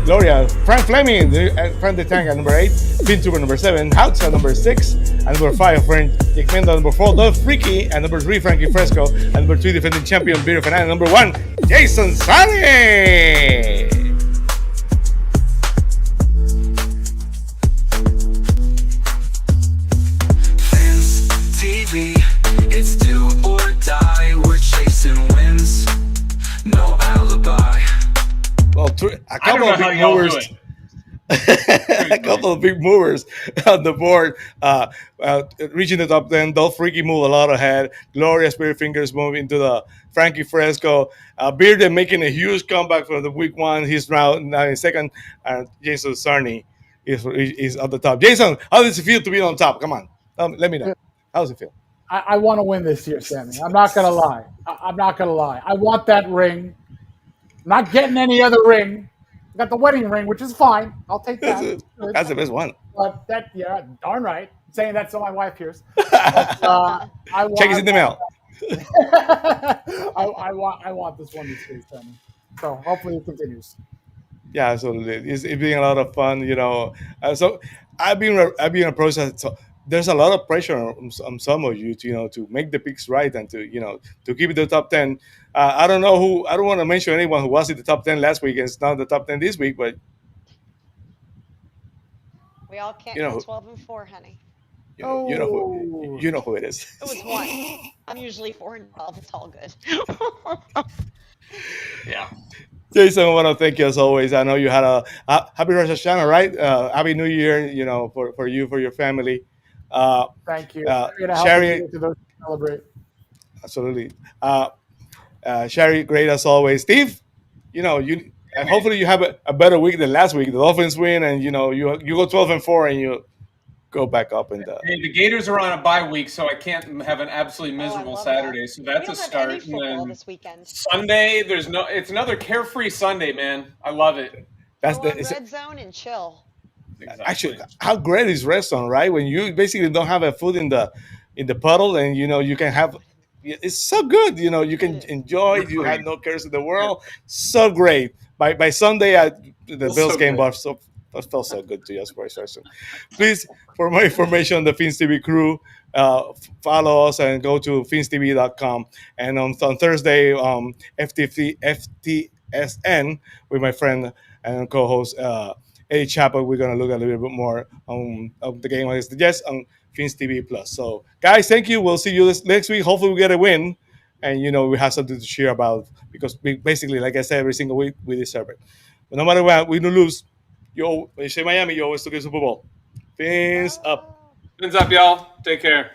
Gloria, Frank Fleming, Frank the Tank at number 8, Finn Tuber number 7, Houts at number 6, and number 5, friend Jake Mendo, number 4, Dolph Freaky, and number 3, Frankie Fresco, and number 2, defending champion Beer Fernandez, number 1, Jason Sarney. Fins TV, it's do or die. We're chasing wins, no alibi. Well, a couple of big movers. A couple of big movers on the board, reaching the top 10. Dolph Freaky move a lot ahead. Gloria Spirit Fingers move into the Frankie Fresco. Bearden making a huge comeback from the week 1. He's now in second. And Jason Sarney is at the top. Jason, how does it feel to be on top? Come on, let me know. How does it feel? I want to win this year, Sammy. I'm not gonna lie. I'm not gonna lie. I want that ring. I'm not getting any other ring. I got the wedding ring, which is fine. I'll take that. That's the best one. But darn right. I'm saying that so my wife hears. But, Check it in the mail. I want this one to stay, Sammy. So hopefully it continues. Yeah, absolutely. It's been a lot of fun, So I've been approached. So there's a lot of pressure on some of you to make the picks right and to keep it the top 10. I don't know who. I don't want to mention anyone who was in the top 10 last week and is not the top 10 this week, but we all can't go 12-4, honey. you know who it is. It was 1. I'm usually 4-12. It's all good. Yeah. Jason, I want to thank you as always. I know you had a happy Rosh Hashanah, right? Happy New Year, for you, for your family. Thank you. Shari, to those who celebrate. Absolutely. Shari, great as always. Steve, hopefully you have a better week than last week. The Dolphins win, and you go 12-4, and you go back up. And hey, the Gators are on a bye week, so I can't have an absolutely miserable Saturday. So that's a start. And then this weekend. Sunday, it's another carefree Sunday, man. I love it. That's red zone and chill. Exactly. Actually, how great is red zone, right? When you basically don't have a foot in the puddle, and you can have. It's so good, you can enjoy. You have no cares in the world. So great. By Sunday, the Bills game was felt so good to us for a session. Please, for more information on the Fins TV crew, follow us and go to finstv.com. And on Thursday, FTSN with my friend and co-host Eddie Chapel, we're gonna look a little bit more of the game against the Jets on Fins TV Plus. So, guys, thank you. We'll see you next week. Hopefully, we get a win, and we have something to cheer about because we basically, like I said, every single week we deserve it. But no matter what, win or lose, when you say Miami, you always look at Super Bowl. Fins up. Fins up, y'all. Take care.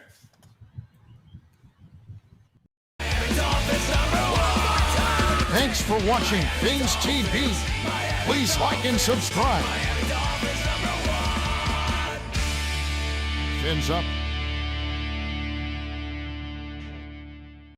Thanks for watching Fins TV. Please like and subscribe. Fins up.